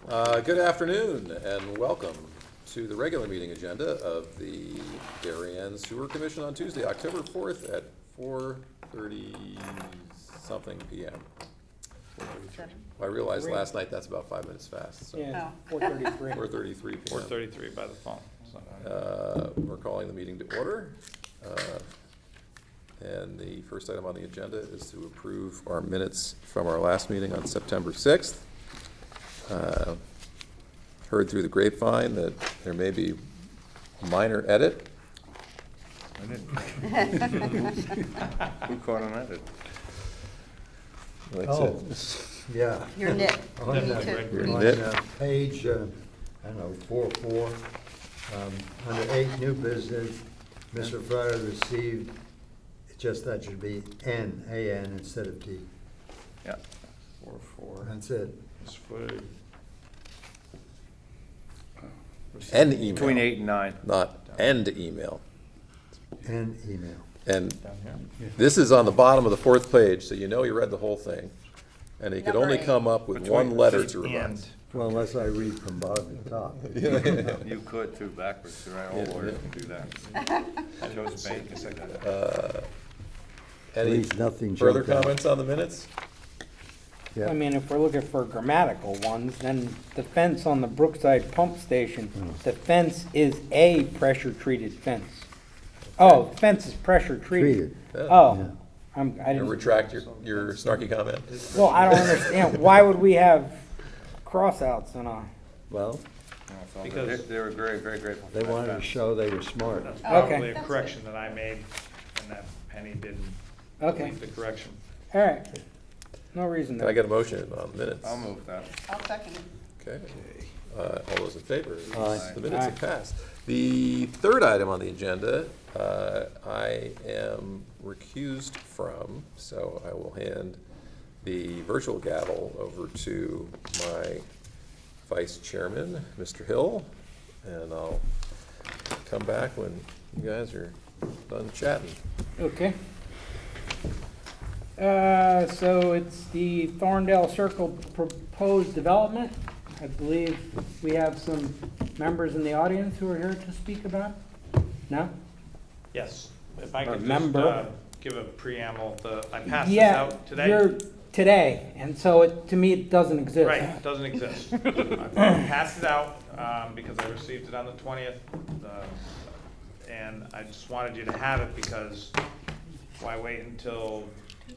Good afternoon and welcome to the regular meeting agenda of the Darien Sewer Commission on Tuesday, October 4th at 4:30 something p.m. I realized last night that's about 5 minutes fast. So Yeah, 4:33. 4:33 p.m. 4:33 by the phone. We're calling the meeting to order. And the first item on the agenda is to approve our minutes from our last meeting on September 6th. Heard through the grapevine that there may be a minor edit. Who caught an edit? Yeah. Your nit. On page, I don't know, 4, under 8, new business, Mr. Fryer received, just that should be A-N instead of D. Yeah. 4. That's it. This would. End email. Between 8 and 9. Not end email. And email. And Down here. this is on the bottom of the 4th page, so you know you read the whole thing. And you could only come up with one letter to revise. Well, unless I read from bottom to top. You could too, backwards, right? All lawyers can do that. I chose bank. Any Please, nothing further jumped out. comments on the minutes? Yeah. I mean, if we're looking for grammatical ones, then the fence on the Brookside pump station, the fence is a pressure-treated fence. Oh, the fence is pressure-treated. Treated. Oh, Yeah. I You didn't, retract your snarky comment? well, I don't understand. Why would we have crossouts and a, Well, Because- They were very, very grateful for they that wanted to fence. show they were smart. That's Okay. probably a correction that I made, and that Penny didn't okay, delete the correction. all right. No reason Can I to. get a motion on the minutes? I'll move that. I'll second it. Okay. All those in favor? Aye. The minutes have Aye. passed. The third item on the agenda, I am recused from, so I will hand the virtual gavel over to my vice chairman, Mr. Hill, and I'll come back when you guys are done chatting. Okay. So it's the Thorndale Circle proposed development. I believe we have some members in the audience who are here to speak about it. No? Yes, if I could just Remember. give a preamble, I passed this Yeah, out today. you're today, and so to me, it doesn't exist. Right, it doesn't exist. I passed it out because I received it on the 20th. And I just wanted you to have it because why wait until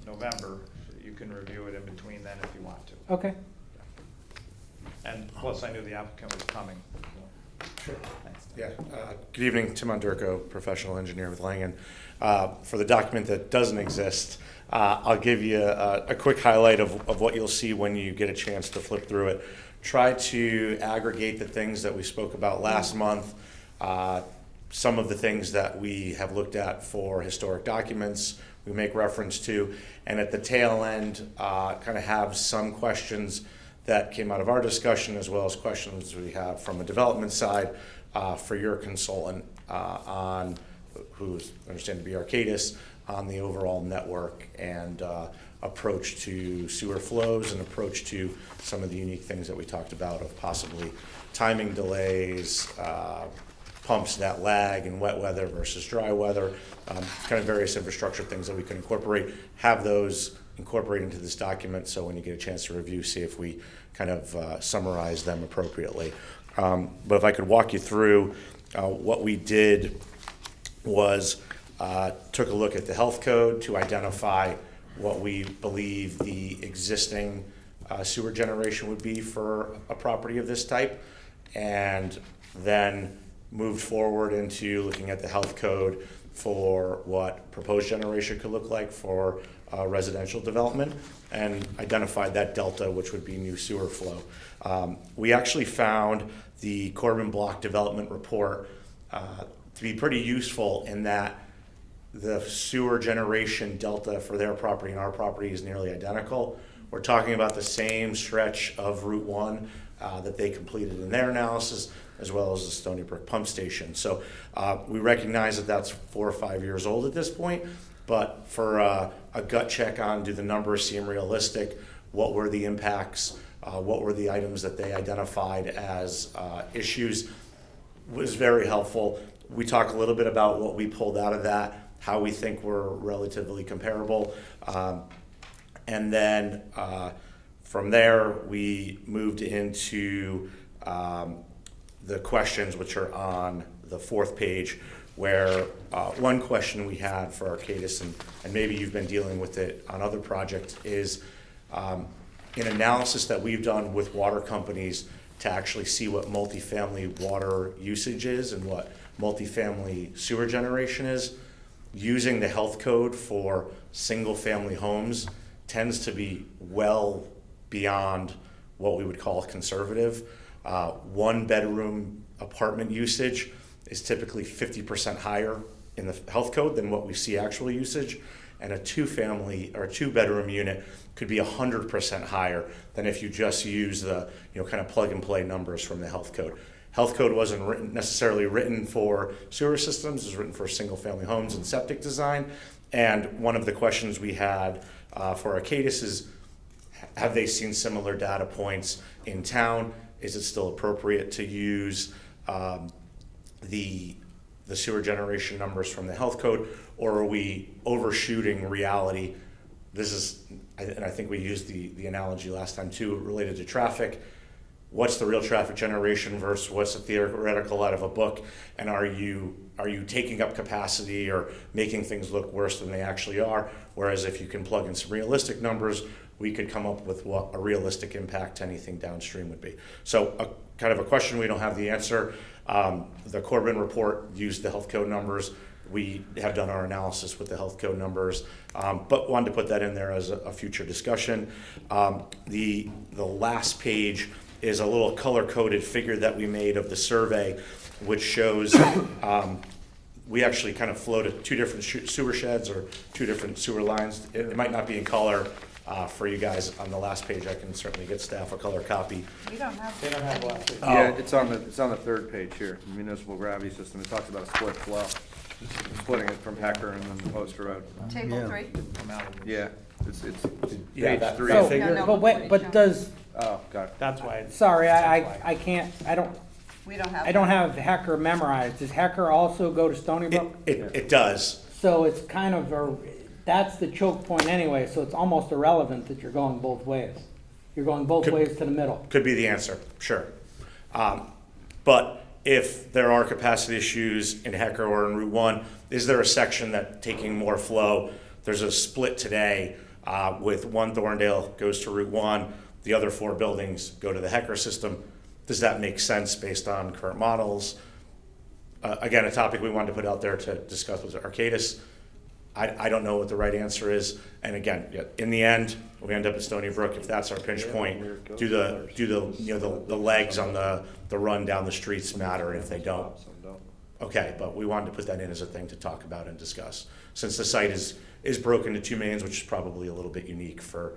November? You can review it in between then if you want to. Okay. And plus, I knew the applicant was coming. So. Thanks. Yeah, good evening, Tim Underko, professional engineer with Langen. For the document that doesn't exist, I'll give you a quick highlight of what you'll see when you get a chance to flip through it. Try to aggregate the things that we spoke about last month, some of the things that we have looked at for historic documents we make reference to, and at the tail end, kind of have some questions that came out of our discussion, as well as questions we have from a development side for your consultant on, who's understand to be Arcadis, on the overall network and approach to sewer flows and approach to some of the unique things that we talked about of possibly timing delays, pumps that lag in wet weather versus dry weather, kind of various infrastructure things that we can incorporate, have those incorporate into this document so when you get a chance to review, see if we kind of summarize them appropriately. But if I could walk you through what we did was took a look at the health code to identify what we believe the existing sewer generation would be for a property of this type, and then moved forward into looking at the health code for what proposed generation could look like for residential development, and identified that delta, which would be new sewer flow. We actually found the Corbin Block Development Report to be pretty useful in that the sewer generation delta for their property and our property is nearly identical. We're talking about the same stretch of Route 1 that they completed in their analysis, as well as the Stony Brook pump station. So we recognize that that's 4 or 5 years old at this point, but for a gut check on do the numbers seem realistic, what were the impacts what were the items that they identified as issues, was very helpful. We talk a little bit about what we pulled out of that, how we think we're relatively comparable. And then from there, we moved into the questions, which are on the 4th page, where one question we had for Arcadis, and maybe you've been dealing with it on other projects, is an analysis that we've done with water companies to actually see what multifamily water usage is and what multifamily sewer generation is. Using the health code for single-family homes tends to be well beyond what we would call conservative. 1-bedroom apartment usage is typically 50% higher in the health code than what we see actual usage, and a 2-family or 2-bedroom unit could be 100% higher than if you just use the kind of plug and play numbers from the health code. Health code wasn't necessarily written for sewer systems; it was written for single-family homes and septic design. And one of the questions we had for Arcadis is, have they seen similar data points in town? Is it still appropriate to use the sewer generation numbers from the health code, or are we overshooting reality? This is, and I think we used the analogy last time too, related to traffic. What's the real traffic generation versus what's the theoretical out of a book? And are you taking up capacity or making things look worse than they actually are? Whereas if you can plug in some realistic numbers, we could come up with what a realistic impact to anything downstream would be. So kind of a question we don't have the answer. The Corbin report used the health code numbers. We have done our analysis with the health code numbers, but wanted to put that in there as a future discussion. The last page is a little color-coded figure that we made of the survey, which shows we actually kind of floated 2 different sewer sheds or 2 different sewer lines. It might not be in color for you guys on the last page. I can certainly get staff a color copy. We don't have. They don't have a last page. Yeah, it's on the 3rd page here, municipal gravity system. It talks about a split flow, splitting it from Hecker and then Poster Road. Table Yeah. 3? Yeah, it's Yeah, page that- 3. So, No, no, but wait, but does, Oh, got it. That's why. sorry, That's why. I can't, We don't have. I don't have Hecker memorized. Does Hecker also go to Stony Brook? It does. So it's kind of that's the choke point anyway, so it's almost irrelevant that you're going both ways. You're going both ways to the middle. Could be the answer, sure. But if there are capacity issues in Hecker or in Route 1, is there a section that taking more flow? There's a split today with 1 Thorndale goes to Route 1, the other 4 buildings go to the Hecker system. Does that make sense based on current models? Again, a topic we wanted to put out there to discuss with Arcadis. I don't know what the right answer is. And again, in the end, we end up at Stony Brook. If that's our pinch point, do the legs on the run down the streets matter? If they don't, okay. But we wanted to put that in as a thing to talk about and discuss, since the site is broken to 2 mains, which is probably a little bit unique for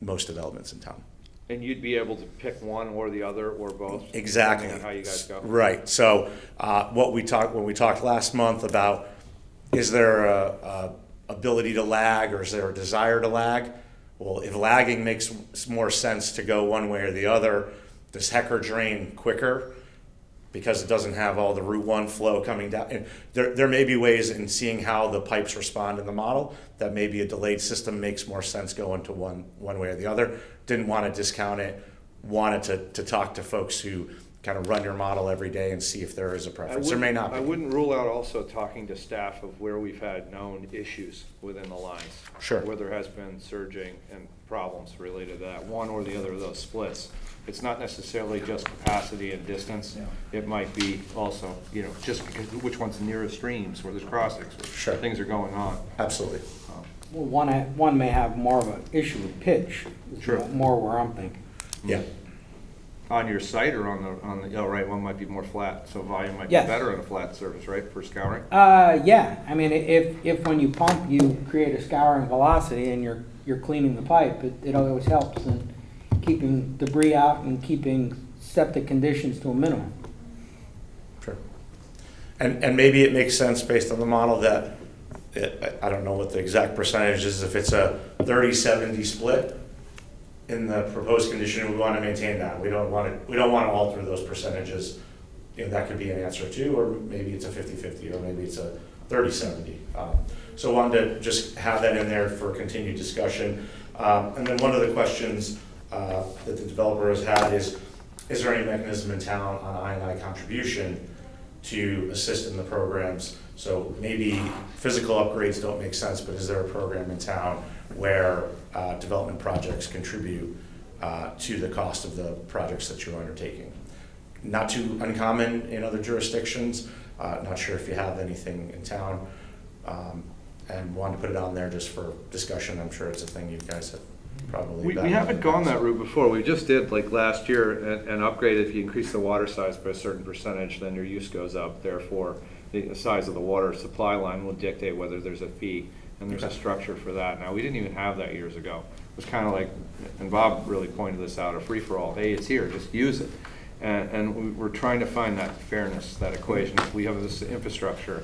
most developments in town. And you'd be able to pick one or the other or both? Exactly. Depending on how you guys go? Right. So when we talked last month about, is there a ability to lag or is there a desire to lag? Well, if lagging makes more sense to go one way or the other, does Hecker drain quicker because it doesn't have all the Route 1 flow coming down? And there may be ways in seeing how the pipes respond in the model that maybe a delayed system makes more sense going to one way or the other. Didn't want to discount it, wanted to talk to folks who kind of run your model every day and see if there is a preference. There may not be. I wouldn't rule out also talking to staff of where we've had known issues within the lines. Sure. Where there has been surging and problems related to that, one or the other of those splits. It's not necessarily just capacity and distance. It might be also, just because which one's nearest streams where there's crossings, where Sure. things are going on. Absolutely. Well, one may have more of an issue with pitch. Is Sure. More where I'm thinking. Yeah. On your site or on the, oh, right, one might be more flat, so volume might be Yes. better on a flat surface, right, for scouring? Yeah, I mean, if when you pump, you create a scouring velocity and you're cleaning the pipe, it always helps in keeping debris out and keeping septic conditions to a minimum. Sure. And maybe it makes sense based on the model that, I don't know what the exact percentage is, if it's a 30-70 split, in the proposed condition, we want to maintain that. We don't want to alter those percentages. You know, that could be an answer too, or maybe it's a 50-50, or maybe it's a 30-70. So I wanted to just have that in there for continued discussion. And then one of the questions that the developer has had is there any mechanism in town on I&I contribution to assist in the programs? So maybe physical upgrades don't make sense, but is there a program in town where development projects contribute to the cost of the projects that you're undertaking? Not too uncommon in other jurisdictions. Not sure if you have anything in town, and wanted to put it on there just for discussion. I'm sure it's a thing you guys have probably. We haven't gone that route before. We just did like last year an upgrade. If you increase the water size by a certain percentage, then your use goes up. Therefore, the size of the water supply line will dictate whether there's a fee, and there's a structure for that. Now, we didn't even have that years ago. It was kind of like, and Bob really pointed this out, a free-for-all. Hey, it's here, just use it. And we're trying to find that fairness, that equation. If we have this infrastructure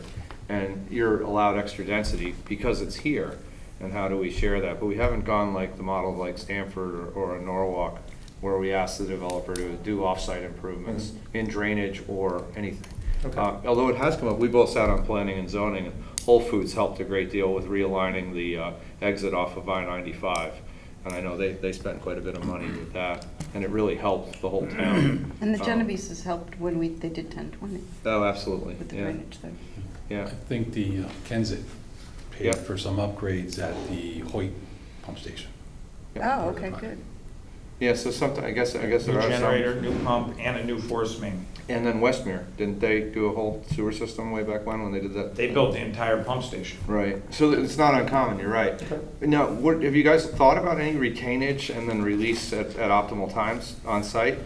and you're allowed extra density because it's here, and how do we share that? But we haven't gone like the model of like Stanford or Norwalk, where we ask the developer to do off-site improvements in drainage or anything. Okay. Although it has come up, we both sat on planning and zoning, and Whole Foods helped a great deal with realigning the exit off of I-95. And I know they spent quite a bit of money with that, and it really helped the whole town. And the Genovese's helped when they did 1020 Oh, absolutely, with the yeah, drainage there. yeah. I think the Kensit paid Yeah. for some upgrades at the Hoyt pump station. Yeah. Oh, okay, good. Yeah, so something, I guess New there are some. generator, new pump, and a new force main. And then Westmere, didn't they do a whole sewer system way back when they did that? They built the entire pump station. Right, so it's not uncommon, you're right. Now, have you guys thought about any retainage and then release at optimal times on site?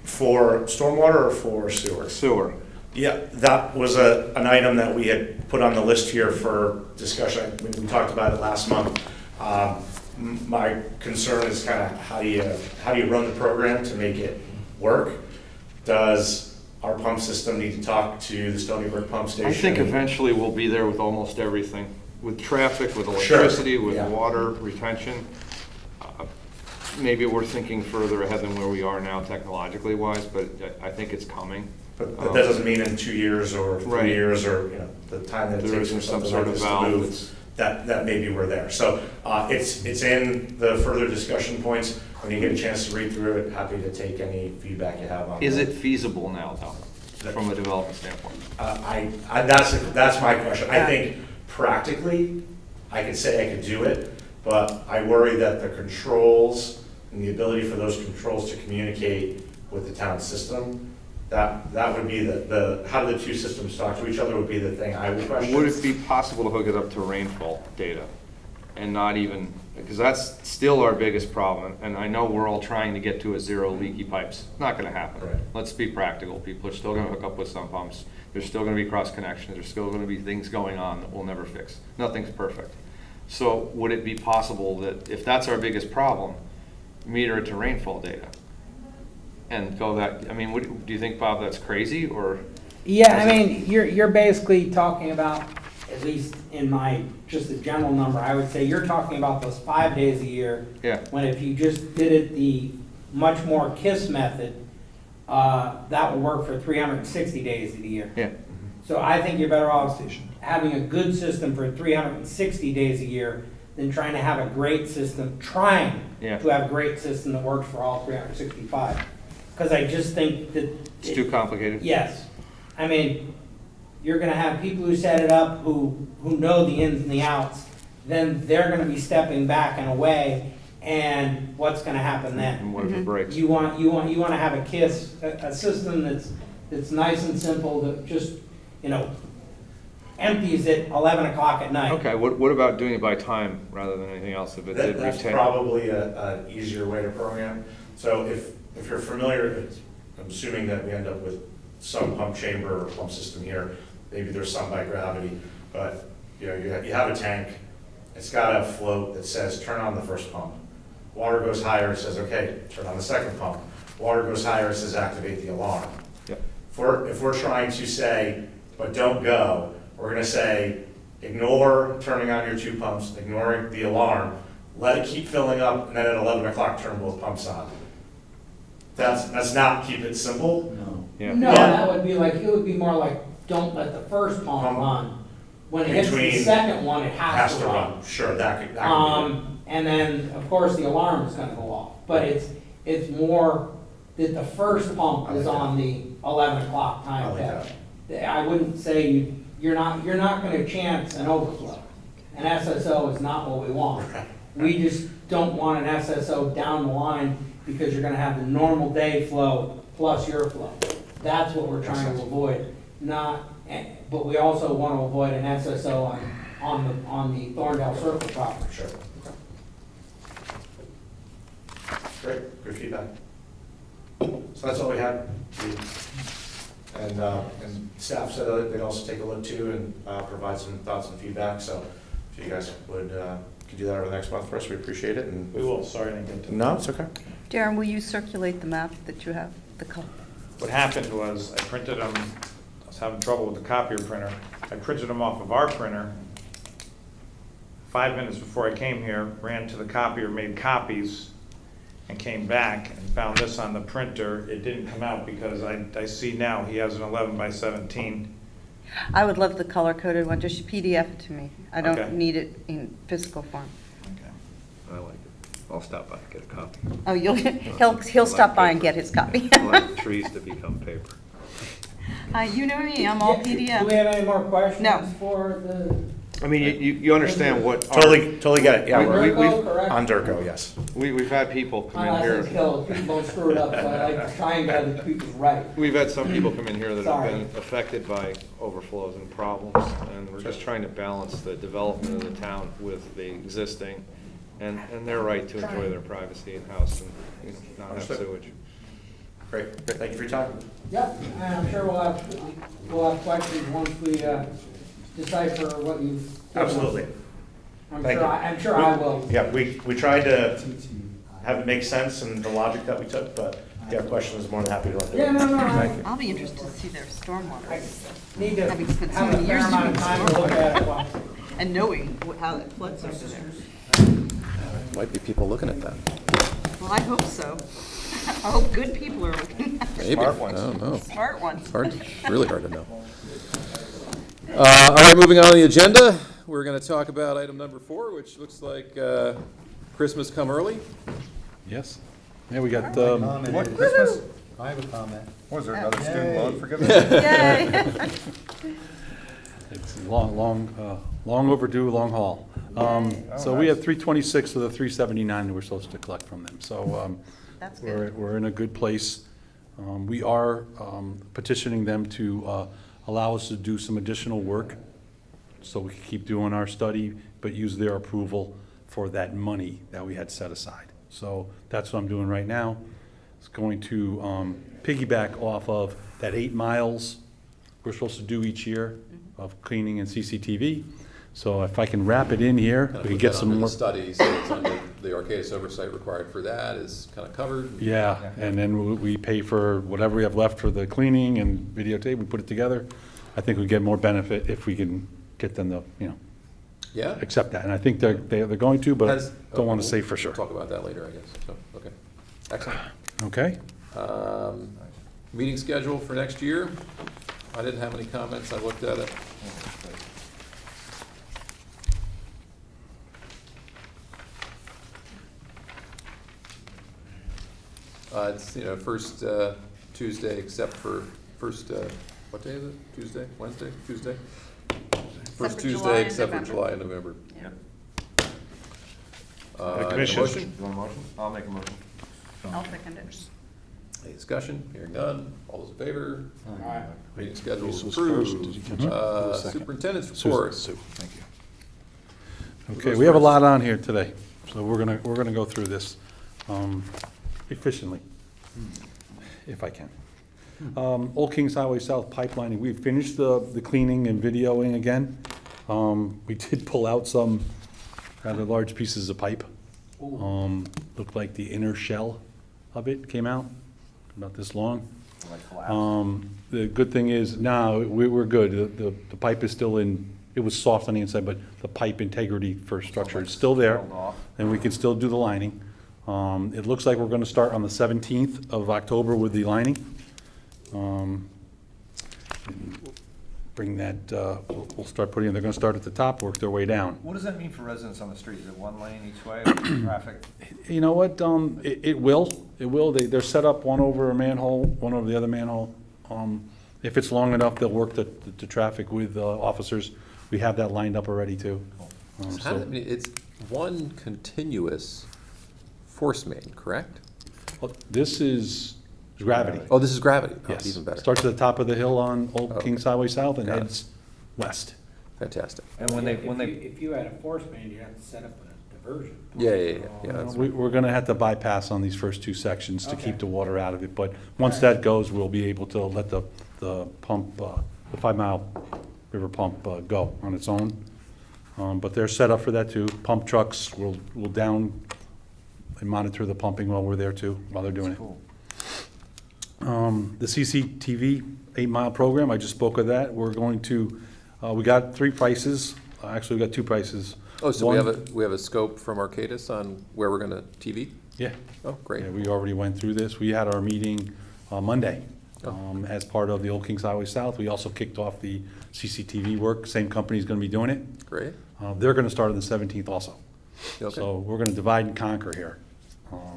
For stormwater or for sewer? Sewer. Yeah, that was an item that we had put on the list here for discussion. We talked about it last month. My concern is kind of how do you run the program to make it work? Does our pump system need to talk to the Stony Brook pump station? I think eventually we'll be there with almost everything, with traffic, with Sure, electricity, with yeah. water retention. Maybe we're thinking further ahead than where we are now technologically wise, but I think it's coming. But that doesn't mean in 2 years or 3 Right. years or, the time that it There takes for isn't some something sort like of this to valve move, that's- that maybe we're there. So it's in the further discussion points. When you get a chance to read through it, happy to take any feedback you have on it. Is it feasible now, though, from a development standpoint? That's my question. I Yeah. think practically, I could say I could do it, but I worry that the controls and the ability for those controls to communicate with the town system, that would be the how do the two systems talk to each other would be the thing I would question. Would it be possible to hook it up to rainfall data and not even, because that's still our biggest problem. And I know we're all trying to get to a zero leaky pipes. Not gonna happen. Right. Let's be practical. People are still gonna hook up with sump pumps. There's still gonna be cross connections. There's still gonna be things going on that we'll never fix. Nothing's perfect. So would it be possible that if that's our biggest problem, meter it to rainfall data? And go that, I mean, do you think, Bob, that's crazy, or? Yeah, I mean, you're basically talking about, at least in my, just a general number, I would say you're talking about those 5 days a year. Yeah. When if you just did it the much more KISS method, that would work for 360 days of the year. Yeah. So I think you're better off having a good system for 360 days a year than trying to have a great system, Yeah. to have a great system that works for all 365. Because I just think that. It's too complicated? Yes. I mean, you're gonna have people who set it up who know the ins and the outs, then they're gonna be stepping back and away, and what's gonna happen then? And what if it breaks? You wanna have a KISS, a system that's nice and simple, that just, empties at 11 o'clock at night. Okay, what about doing it by time rather than anything else? If it did That's retain? probably an easier way to program. So if you're familiar, I'm assuming that we end up with some pump chamber or pump system here. Maybe there's some by gravity, but you have a tank. It's got a float that says turn on the first pump. Water goes higher, it says okay, turn on the second pump. Water goes higher, it says activate the alarm. Yep. If we're trying to say, but don't go, we're going to say ignore turning on your two pumps, ignoring the alarm. let it keep filling up, and then at 11 o'clock, turn both pumps on. That's not keep it simple. Yeah. No, Yeah. that would be like, it would be more like, don't let the first pump Pump. run. When it hits the Between- second one, it has to run. Sure, that could be And then, of course, the alarm is gonna go off, but it's more that the first pump I is like that. on the 11 o'clock I time like pitch. I wouldn't say you're not gonna chance an overflow. An SSO is not what we want. We just don't want an SSO down the line because you're gonna have the normal day flow plus your flow. That's what we're trying to avoid, but we also want to avoid an SSO on the Thorndale Circle property. Sure. Great, good feedback. So that's all we had. And staff said that they'd also take a look too and provide some thoughts and feedback. So if you guys could do that over the next month for us, we appreciate it. And We will, sorry I didn't get to. no, it's okay. Darren, will you circulate the map that you have, the color? What happened was I printed them, I was having trouble with the copier printer. I printed them off of our printer. 5 minutes before I came here, ran to the copier, made copies, and came back and found this on the printer. It didn't come out because I see now he has an 11 by 17. I would love the color-coded one, just PDF it to me. I Okay. don't need it in physical form. Okay. I like it. I'll stop by and get a copy. Oh, he'll stop by and get his copy. I like trees to become paper. You know me, I'm all Do we PDF. have any more questions No. for the? I mean, you understand what. our- Totally get it. Yeah, On we're Durco, correct? on Durco, yes. We've had people come My in last here. name's Hill, people don't screw it up, so I like to try and get the people right. We've had some people come in here that have Sorry. been affected by overflows and problems, and we're just trying to balance the development of the town with the existing, and their right to enjoy their privacy in-house and, not have Understood. sewage. Great. Thank you for your time. Yep, and I'm sure we'll have questions once we decipher what you've given us. Absolutely. I'm Thank sure, you. I'm sure I will. Yeah, we tried to have it make sense and the logic that we took, but if you have questions, more than happy to let them. Yeah, no, I'll be interested to see their stormwater need to Having spent so have a many fair years amount of doing time to look at it. Well, and knowing how it floods over there. Might be people looking at that. Well, I hope so. I hope good people are looking at it. Maybe. Smart ones. I don't know. Smart ones. Really hard to know. All right, moving on to the agenda. We're going to talk about item number 4, which looks like Christmas come early. Yes. Yeah, we got, Comment. what, Christmas? I have a comment. Was there another student loan forgiveness? Yay. It's long overdue, long haul. So we have 326 of the 379 that we're supposed to collect from them. So That's good. we're in a good place. We are petitioning them to allow us to do some additional work so we can keep doing our study, but use their approval for that money that we had set aside. So that's what I'm doing right now. It's going to piggyback off of that 8 miles we're supposed to do each year of cleaning and CCTV. So if I can wrap it in here, Kind of we can put get that some under more. the study, so it's under the Arcadis oversight required for that is kind of covered. Yeah, and then we pay for whatever we have left for the cleaning and videotape, we put it together. I think we get more benefit if we can get them to, Yeah? accept that. And I think they're going to, but Has- don't want to we'll say for sure. Talk about that later, I guess. So, okay. Excellent. Okay? Meeting schedule for next year. I didn't have any comments. I looked at it. It's, first Tuesday except for first, what day is it? Tuesday? Wednesday? Tuesday? First for July Tuesday and except for November. July and November. Yeah. The Any commission. motion? You want a motion? I'll make a motion. I'll second it. Any discussion? Hearing none. All those in favor? All right. Meeting schedule This was approved. first. Did you catch it? Who was second? Superintendent's Susan. report. Thank you. Okay, we have a lot on here today, so we're gonna go through this efficiently, if I can. Old Kings Highway South pipelining, we finished the cleaning and videoing again. We did pull out some rather large pieces of pipe. Looked like the inner shell of it came out, about this long. The good thing is, now, we're good. The pipe is still in it was soft on the inside, but the pipe integrity for structure is still there, Held off. and we can still do the lining. It looks like we're gonna start on the 17th of October with the lining. Bring that, we'll start putting, they're gonna start at the top, work their way down. What does that mean for residents on the street? Is it one lane each way, or traffic? You know what, it will, they're set up one over a manhole, one over the other manhole. If it's long enough, they'll work the traffic with officers. We have that lined up already too. I mean, it's one continuous force main, correct? This is gravity. Oh, this is gravity. Oh, Yes. even better. Starts at the top of the hill on Old Okay. Kings Highway South and Got it. heads west. Fantastic. And when they, If you had a force main, you'd have to set up a diversion. Yeah. That's We're gonna have to bypass on these first two sections to Okay. keep the water out of it, but once that goes, we'll be able to let the pump, the 5 Mile River pump go on its own. But they're set up for that too. Pump trucks will down and monitor the pumping while we're there too, while they're doing it. cool. The CCTV 8 Mile program, I just spoke of that. We're going to, we got 3 prices. Actually, we got 2 prices. Oh, so One- we have a scope from Arcadis on where we're gonna TV? Yeah. Oh, great. Yeah, we already went through this. We had our meeting Monday as part of the Old Kings Highway South. We also kicked off the CCTV work. Same company's going to be doing it. Great. They're going to start on the 17th also. Okay. So we're going to divide and conquer here.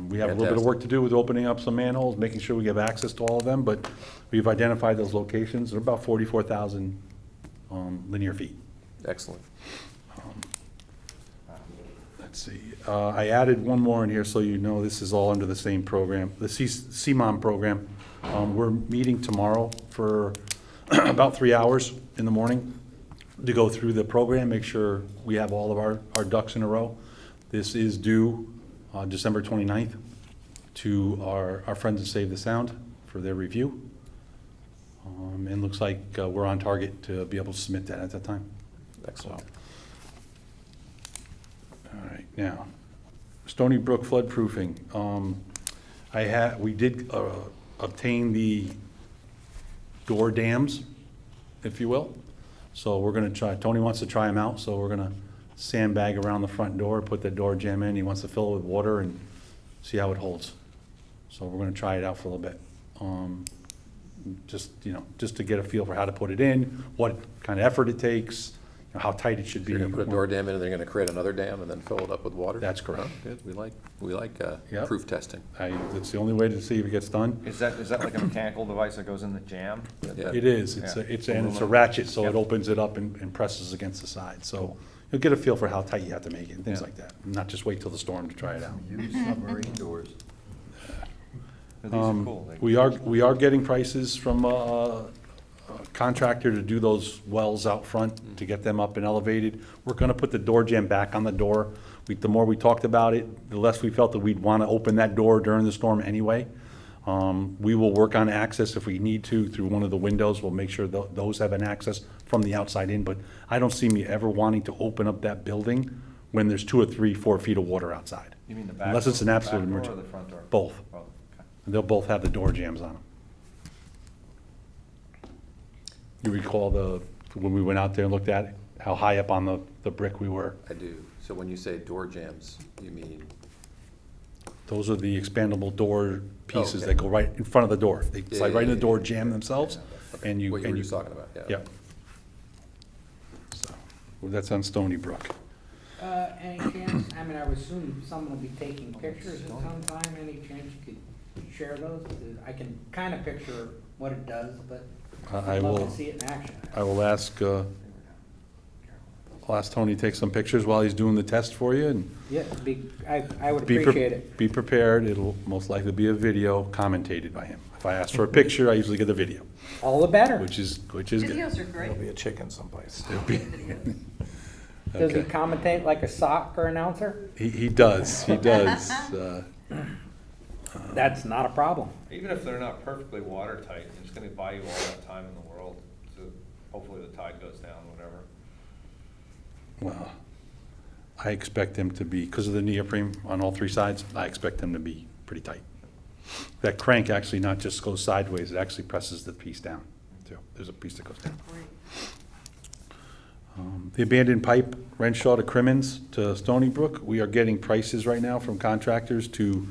We have a little bit of work to do with opening up some manholes, making sure we have access to all of them, but we've identified those locations. They're about 44,000 linear feet. Excellent. Let's see, I added one more in here so you know this is all under the same program, the CMOM program. We're meeting tomorrow for about 3 hours in the morning to go through the program, make sure we have all of our ducks in a row. This is due December 29th to our friends at Save the Sound for their review. And looks like we're on target to be able to submit that at that time. Excellent. All right, now, Stony Brook floodproofing. We did obtain the door dams, if you will. So we're gonna try, Tony wants to try them out, so we're gonna sandbag around the front door, put the door jamb in. He wants to fill it with water and see how it holds. So we're gonna try it out for a little bit. Just to get a feel for how to put it in, what kind of effort it takes, how tight it should be. You're gonna put a door dam in, and they're gonna create another dam and then fill it up with water? That's correct. Oh, good. We like Yep. proof testing. That's the only way to see if it gets done. Is that like a mechanical device that goes in the jam? Yeah. It is, it's a ratchet, so it Yep. opens it up and presses against the side. So you'll get a feel for how tight you have to make it and things Yeah. like that. Not just wait till the storm to try it out. Use submarine doors. These are cool. We are getting prices from a contractor to do those wells out front, to get them up and elevated. We're gonna put the door jamb back on the door. The more we talked about it, the less we felt that we'd wanna open that door during the storm anyway. We will work on access if we need to through one of the windows. We'll make sure those have an access from the outside in, but I don't see me ever wanting to open up that building when there's 2 or 3, 4 feet of water outside. You mean the back? Unless it's an absolute back door or emergency. the front door? Both. Oh, okay. And they'll both have the door jambs on them. You recall when we went out there and looked at it, how high up on the brick we were? I do. So when you say door jams, you mean? Those are the expandable door pieces okay. that go right in front of the door. They Yeah, slide right in the yeah, door, yeah. jam themselves, Okay. and you. What you and were just talking about, yeah. Yep. So, well, that's on Stony Brook. Any chance, I mean, I would assume someone will be taking pictures at some time, any chance you could share those? I can kind of picture what it does, but I I'd love will, to see it in action. I will ask, I'll ask Tony to take some pictures while he's doing the test for you, and Yeah, I would be appreciate it. be prepared. It'll most likely be a video commentated by him. If I ask for a picture, I usually get the video, All the better. which is good. Videos are great. Be a chicken someplace. Videos. Does he Okay. commentate like a soccer announcer? He does, he does. That's not a problem. Even if they're not perfectly watertight, it's gonna buy you all that time in the world to, hopefully the tide goes down, whatever. Well, I expect them to be, because of the neoprene on all 3 sides, I expect them to be pretty tight. That crank actually not just goes sideways, it actually presses the piece down, too. There's a piece that goes down. Great. The abandoned pipe, Renshaw to Crimmins to Stony Brook, we are getting prices right now from contractors to,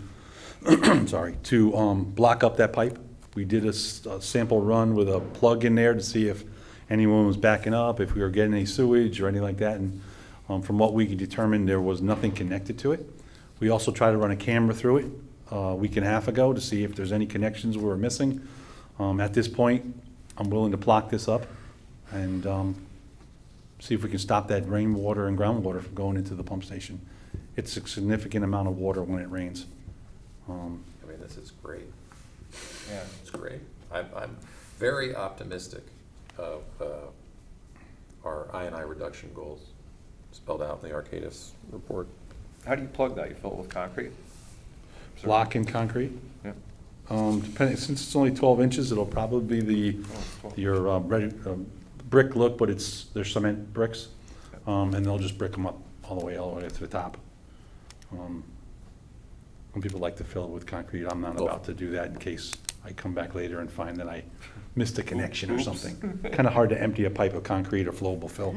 block up that pipe. We did a sample run with a plug in there to see if anyone was backing up, if we were getting any sewage or anything like that, and from what we could determine, there was nothing connected to it. We also tried to run a camera through it a week and a half ago to see if there's any connections we were missing. At this point, I'm willing to block this up and see if we can stop that rainwater and groundwater from going into the pump station. It's a significant amount of water when it rains. I mean, this is great. Yeah. It's great. I'm very optimistic of our I&I reduction goals spelled out in the Arcadis report. How do you plug that? You fill it with concrete? Block and concrete. Yeah. Depending, since it's only 12 inches, it'll probably be your brick look, but they're cement bricks, and they'll just brick them up all the way to the top. When people like to fill it with concrete, I'm not about to do that in case I come back later and find that I missed a connection or something. Kind of hard to empty a pipe of concrete or flowable fill.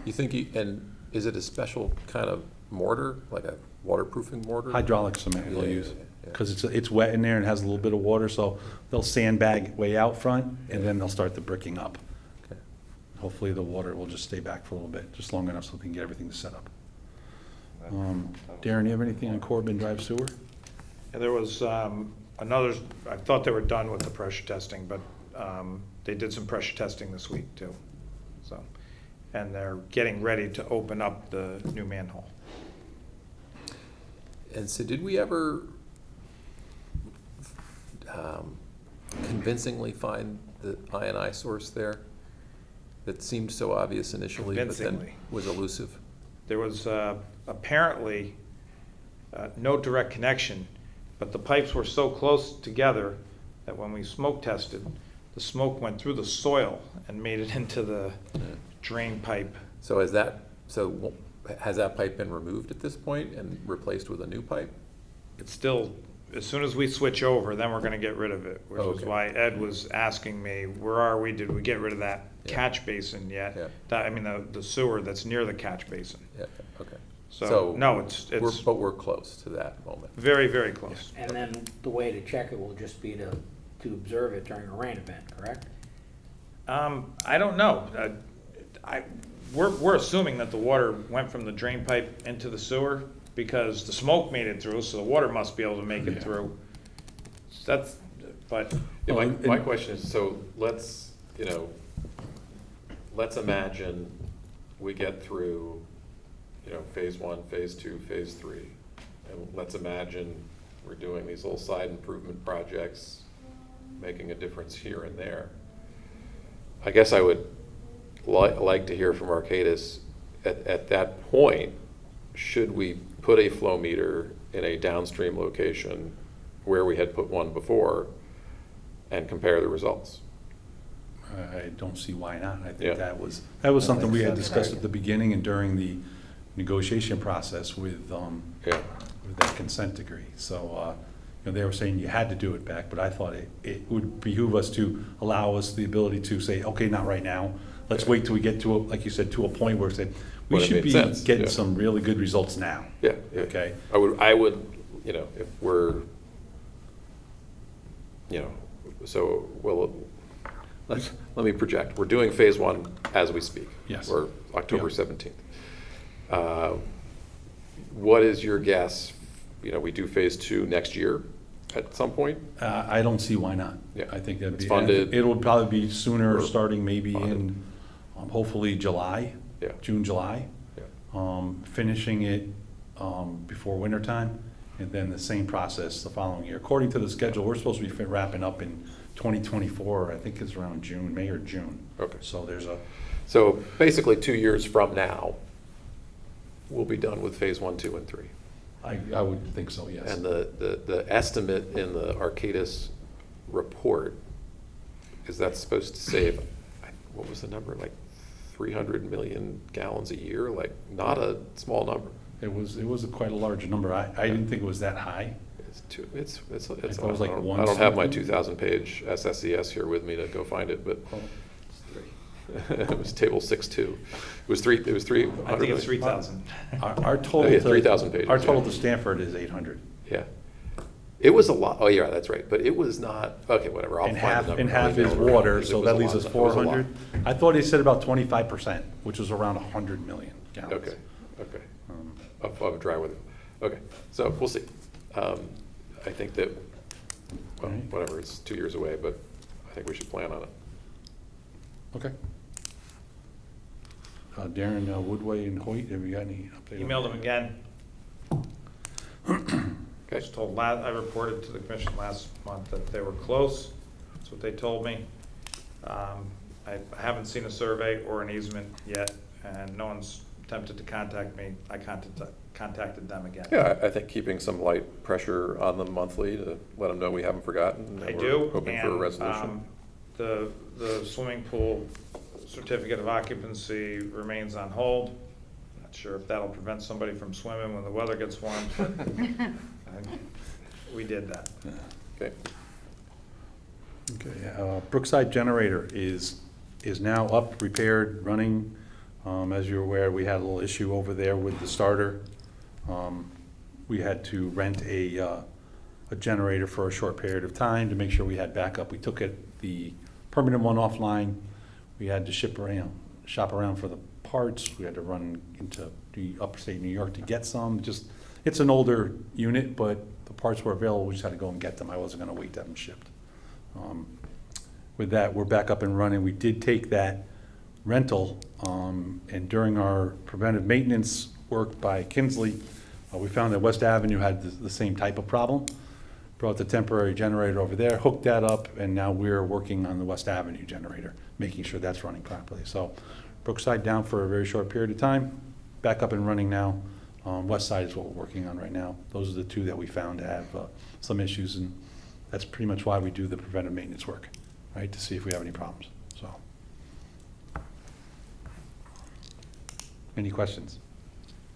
You think and is it a special kind of mortar, like a waterproofing mortar? Hydraulic cement we'll Yeah, use, yeah, yeah. because it's wet in there and has a little bit of water, so they'll sandbag way out front, and then they'll start the bricking up. Okay. Hopefully the water will just stay back for a little bit, just long enough so we can get everything set up. Darren, you have anything on Corbin Drive sewer? And there was another, I thought they were done with the pressure testing, but they did some pressure testing this week too. So, and they're getting ready to open up the new manhole. And so did we ever convincingly find the I&I source there? That seemed so obvious initially, but then Convincingly. was elusive. There was apparently no direct connection, but the pipes were so close together that when we smoke tested, the smoke went through the soil and made it into the drain pipe. So has that pipe been removed at this point and replaced with a new pipe? It's still, as soon as we switch over, then we're gonna get rid of it, which is Okay. why Ed was asking me, where are we? Did we get rid of that catch basin yet? Yeah. I mean, the sewer that's near the catch basin. Yeah, okay. So, no, it's But we're close to that moment. very, very close. And then the way to check it will just be to observe it during a rain event, correct? I don't know. We're assuming that the water went from the drain pipe into the sewer because the smoke made it through, so the water must be able to make it through. But Yeah, my question is, so let's imagine we get through, phase 1, phase 2, phase 3. And let's imagine we're doing these little side improvement projects, making a difference here and there. I guess I would like to hear from Arcadis at that point, should we put a flow meter in a downstream location where we had put one before and compare the results? I don't see why not. I Yeah. think that was something we had discussed at the beginning and during the negotiation process with that consent decree. So, they were saying you had to do it back, but I thought it would behoove us to allow us the ability to say, okay, not right now. Let's wait till we get to, like you said, to a point where we said, we When it should made be sense, getting yeah. some really good results now. Yeah. Okay. I would, if we're, so, well, let me project. We're doing phase 1 as we speak. Yes. Or October Yeah. 17th. What is your guess? We do phase 2 next year at some point? I don't see why not. Yeah. I think that'd It's be, funded. it would probably be sooner, Or starting maybe funded. in, hopefully July. Yeah. June, July. Yeah. Finishing it before winter time, and then the same process the following year. According to the schedule, we're supposed to be wrapping up in 2024. I think it's around May or June. Okay. So So basically 2 years from now, we'll be done with phase 1, 2, and 3. I would think so, yes. And the estimate in the Arcadis report, is that supposed to save, what was the number, like 300 million gallons a year? Like, not a small number. It was quite a large number. I didn't think it was that high. It's thought it was like I one don't have my something. 2,000-page SSES here with me to go find it, but It was table 6-2. It was 300. I think it's 3,000. Our total. Oh, yeah, to- 3,000 pages, Our total yeah. to Stanford is 800. Yeah. It was a lot. Oh, yeah, that's right. But it was not, okay, whatever. I'll And find the number. and I'll half email is it around, water, because it so was that a leaves lot. us It was a lot. 400. I thought he said about 25%, which was around 100 million gallons. Okay, okay. Of dry weather. Okay, so we'll see. I think that, well, Alright. whatever, it's 2 years away, but I think we should plan on it. Okay. Darren, Woodway and Hoyt, have you got any update? on Emailed that? them again. Okay, Just told, I reported to the commission last month that they were close. That's what they told me. I haven't seen a survey or an easement yet, and no one's attempted to contact me. I contacted them again. yeah, I think keeping some light pressure on them monthly to let them know we haven't forgotten. and I we're do, Hoping for a and resolution. the swimming pool certificate of occupancy remains on hold. Not sure if that'll prevent somebody from swimming when the weather gets warm. We did that. Okay, Okay, Brookside generator is now up, repaired, running. As you're aware, we had a little issue over there with the starter. We had to rent a generator for a short period of time to make sure we had backup. We took the permanent one offline. We had to shop around for the parts. We had to run into the upstate New York to get some. It's an older unit, but the parts were available. We just had to go and get them. I wasn't gonna wait to have them shipped. With that, we're back up and running. We did take that rental, and during our preventive maintenance work by Kinsley, we found that West Avenue had the same type of problem. Brought the temporary generator over there, hooked that up, and now we're working on the West Avenue generator, making sure that's running properly. So Brookside down for a very short period of time, back up and running now. West Side is what we're working on right now. Those are the two that we found to have some issues, and that's pretty much why we do the preventive maintenance work, right, to see if we have any problems, so. Any questions?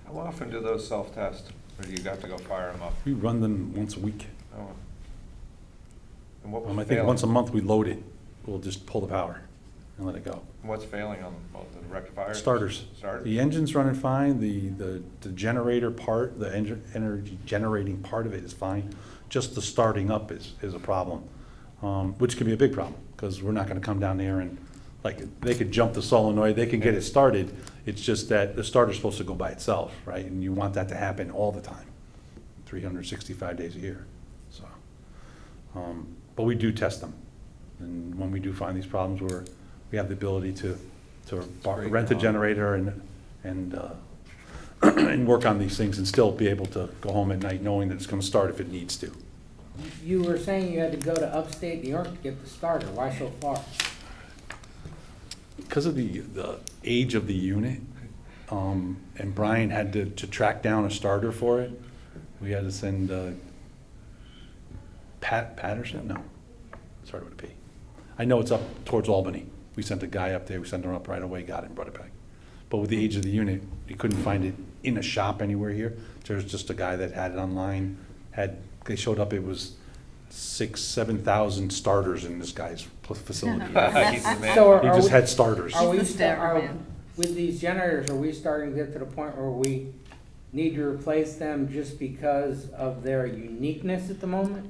How often do those self-test, or do you got to go fire them up? We run them once a week. Oh. And what was I think failing? once a month we load it. We'll just pull the power and let it go. What's failing on the rectifiers? Starters. Starters? The engine's running fine, the generator part, the energy generating part of it is fine. Just the starting up is a problem, which can be a big problem, because we're not gonna come down there and, like, they could jump the solenoid, they can get it started. It's just that the starter's supposed to go by itself, right? And you want that to happen all the time, 365 days a year, so. But we do test them. And when we do find these problems, we have the ability to rent a generator and work on these things and still be able to go home at night knowing that it's gonna start if it needs to. You were saying you had to go to upstate New York to get the starter. Why so far? Because of the age of the unit, and Brian had to track down a starter for it, we had to send Patterson? No, started with a P. I know it's up towards Albany. We sent a guy up there, we sent him up right away, got it, and brought it back. But with the age of the unit, you couldn't find it in a shop anywhere here. There's just a guy that had it online, they showed up, it was 6,000-7,000 starters in this guy's facility. He's the man. So He just had starters. Are we, He's the starter are, man. with these generators, are we starting to get to the point where we need to replace them just because of their uniqueness at the moment?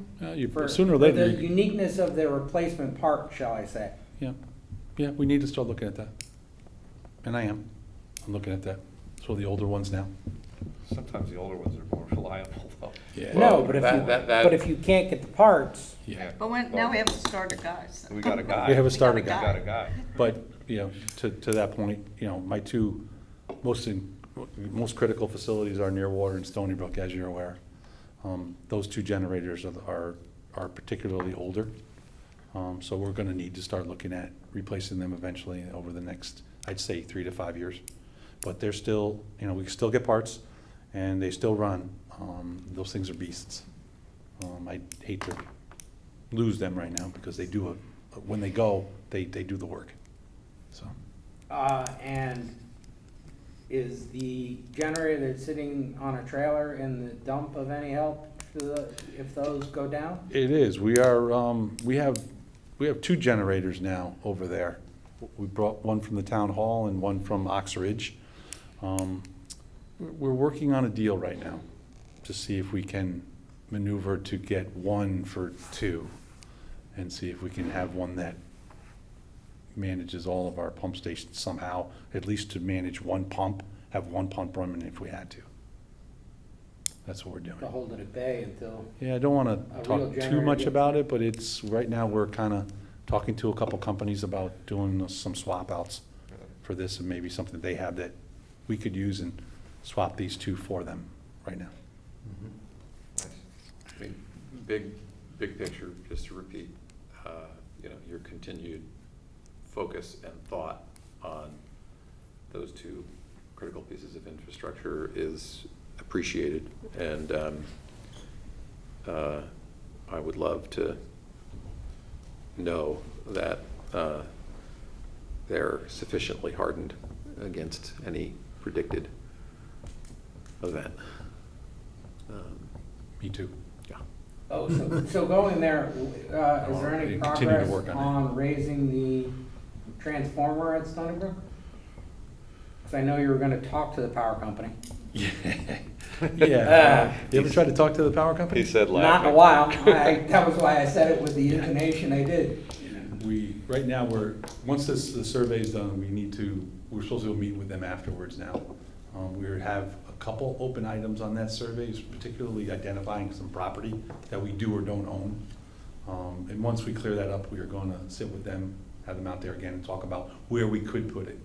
Sooner or later, The uniqueness of their replacement part, shall I say? yeah, we need to start looking at that. And I'm looking at that. So the older ones now. Sometimes the older ones are more reliable, though. Yeah. No, but that- if you can't get the parts, Yeah. But now we have to start a guys. We got a guy. We have a starter We got a guy. We got a guy. But, to that point, my two most critical facilities are Nearwater and Stony Brook, as you're aware. Those two generators are particularly older. So we're gonna need to start looking at replacing them eventually over the next, I'd say, 3 to 5 years. But they're still, we still get parts and they still run. Those things are beasts. I hate to lose them right now because they do when they go, they do the work, so. and is the generator that's sitting on a trailer in the dump of any help if those go down? It is. We have two generators now over there. We brought one from the town hall and one from Ox Ridge. We're working on a deal right now to see if we can maneuver to get one for two and see if we can have one that manages all of our pump stations somehow, at least to manage one pump, have one pump running if we had to. That's what we're doing. To hold it at bay until, Yeah, I don't want A to real talk too generator much gets about there. it, but it's, right now, we're kind of talking to a couple companies about doing some swap outs for this, and maybe something they have that we could use and swap these two for them right now. I mean, big picture, just to repeat, your continued focus and thought on those two critical pieces of infrastructure is appreciated, and I would love to know that they're sufficiently hardened against any predicted event. Me too. Yeah. oh, so going there, is there any Continue to progress work on it. on raising the transformer at Stony Brook? Because I know you were gonna talk to the power company. Yeah. You ever tried to talk to the power company? He said Not in a laughing. while. That was why I said it with the intonation I did. Right now, once the survey's done, we're supposed to go meet with them afterwards now. We have a couple open items on that survey, particularly identifying some property that we do or don't own. And once we clear that up, we are going to sit with them, have them out there again and talk about where we could put it.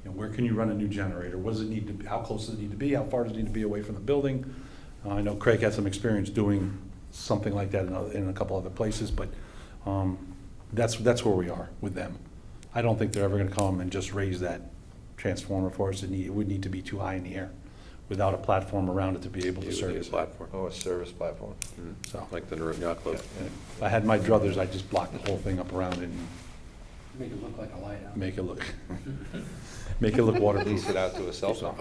Where can you run a new generator? What does it need to be? How close does it need to be? How far does it need to be away from the building? I know Craig had some experience doing something like that in a couple other places, but that's where we are with them. I don't think they're ever going to come and just raise that transformer for us. It would need to be too high in the air without a platform around it to be able to It would be a service it. platform. Oh, a service platform. So Like the Norton Yacht Club. if I had my druthers, I'd just block the whole thing up around it and Make it look like a lighthouse. make it look waterproof. Lease it out to a cell phone.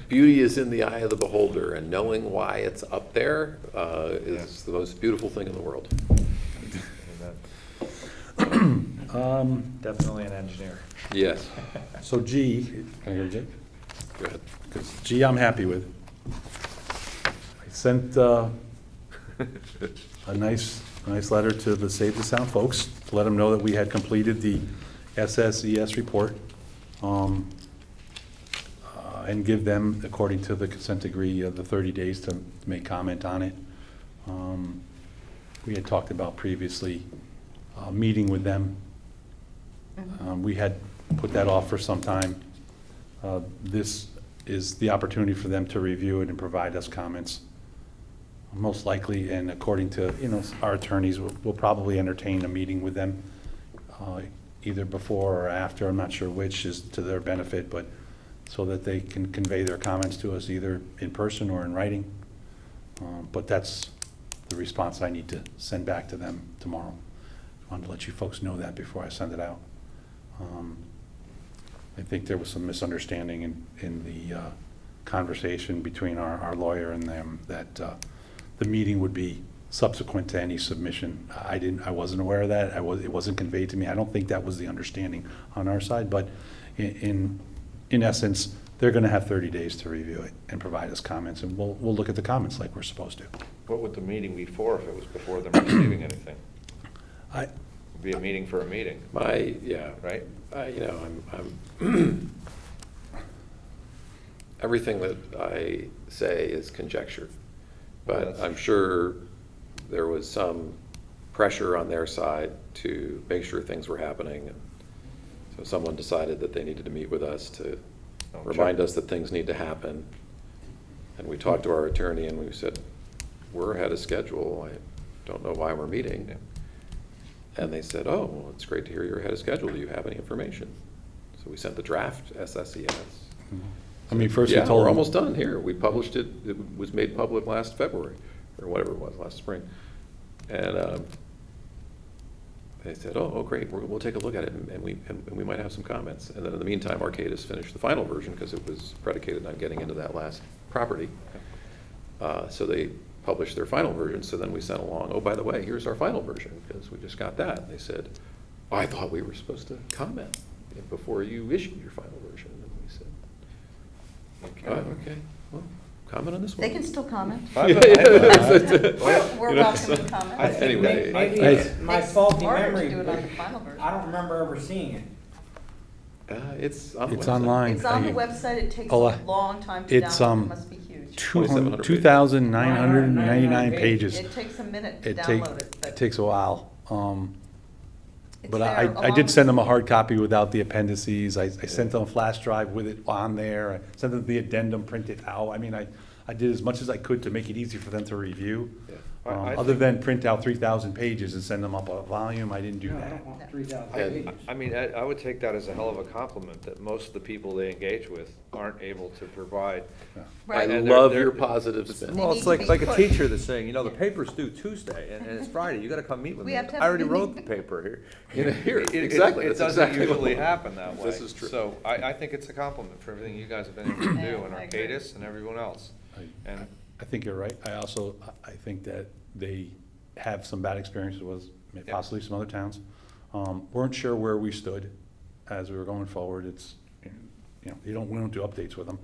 Beauty is in the eye of the beholder, and knowing why it's up there is the most beautiful thing in the world. Definitely an engineer. Yes, So G, can I go to Jake? go ahead. Because G, I'm happy with. I sent a nice letter to the Save the Sound folks to let them know that we had completed the SSES report, and give them, according to the consent decree, the 30 days to make comment on it. We had talked about previously meeting with them. We had put that off for some time. This is the opportunity for them to review it and provide us comments. Most likely, and according to, our attorneys, we'll probably entertain a meeting with them, either before or after, I'm not sure which is to their benefit, but so that they can convey their comments to us either in person or in writing. But that's the response I need to send back to them tomorrow. I wanted to let you folks know that before I send it out. I think there was some misunderstanding in the conversation between our lawyer and them that the meeting would be subsequent to any submission. I wasn't aware of that. It wasn't conveyed to me. I don't think that was the understanding on our side, but in essence, they're gonna have 30 days to review it and provide us comments, and we'll look at the comments like we're supposed to. What would the meeting be for if it was before them receiving anything? I, It'd be a meeting for a meeting, Yeah, right? I'm everything that I say is conjecture, but Yes. I'm sure there was some pressure on their side to make sure things were happening. And so someone decided that they needed to meet with us to remind us that things need to happen. And we talked to our attorney and we said, we're ahead of schedule. I don't know why we're meeting. And they said, oh, well, it's great to hear you're ahead of schedule. Do you have any information? So we sent the draft SSES. I mean, first we Yeah, told we're them. almost done here. We published it. It was made public last February, or whatever it was, last spring. And they said, oh, great, we'll take a look at it, and we might have some comments. And then in the meantime, Arcadis finished the final version, because it was predicated on getting into that last property. So they published their final version, so then we sent along, oh, by the way, here's our final version, because we just got that. And they said, I thought we were supposed to comment before you issued your final version, and we said, okay, well, comment on this one. They can still comment. Yeah, yeah. We're welcome to comment. Anyway, Maybe it's my Makes it faulty harder to memory, do it but on the final version. I don't remember ever seeing it. It's on the It's website. online. It's on the website, it takes a Oh, long time to it's, download, it must be huge. 2,700 pages. 2,999 pages. It takes a minute to It take, download it, but it takes a while. it's But there I along did with send them a the- hard copy without the appendices. I sent them a flash drive with it on there. I sent them the addendum printed out. I mean, I did as much as I could to make it easy for them to review. Yeah. I Other think- than print out 3,000 pages and send them up a volume, I didn't do No, I that. don't want 3,000 And- pages. I mean, I would take that as a hell of a compliment, that most of the people they engage with aren't able to provide. I Right. And love they're- your positive spin. Well, Well, need it's to like, be like a pushed. teacher that's saying, you know, the paper's due Tuesday, and it's Friday, you gotta come meet with We me. have to have I already a wrote the meeting. paper here. Here, It- exactly. It That's doesn't exactly what- usually happen that way. This is true. So I think it's a compliment for everything you guys have been able to do, Yeah, and I agree. Arcadis and everyone else. And I think you're right. I think that they have some bad experiences with possibly some other towns. Weren't sure where we stood as we were going forward. It's, we don't do updates with them.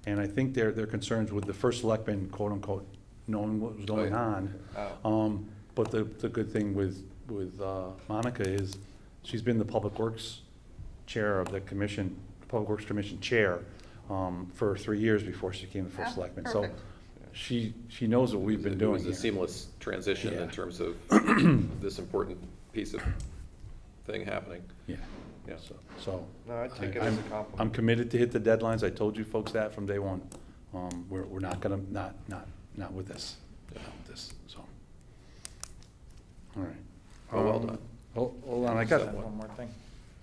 And I think their concerns with the first selectman, quote unquote, knowing what was going on. But the good thing with Monica is she's been the Public Works Chair of the Commission, Public Works Commission Chair, for 3 years before she became the first Ah, selectman. So perfect. she knows what we've been It doing was a here. seamless transition Yeah. in terms of this important piece of thing happening. Yeah. Yeah. So. No, I'd take it I'm- as a compliment. I'm committed to hit the deadlines. I told you folks that from day one. We're not gonna, not with this, so. All right. Well done. Hold on, I got One more thing.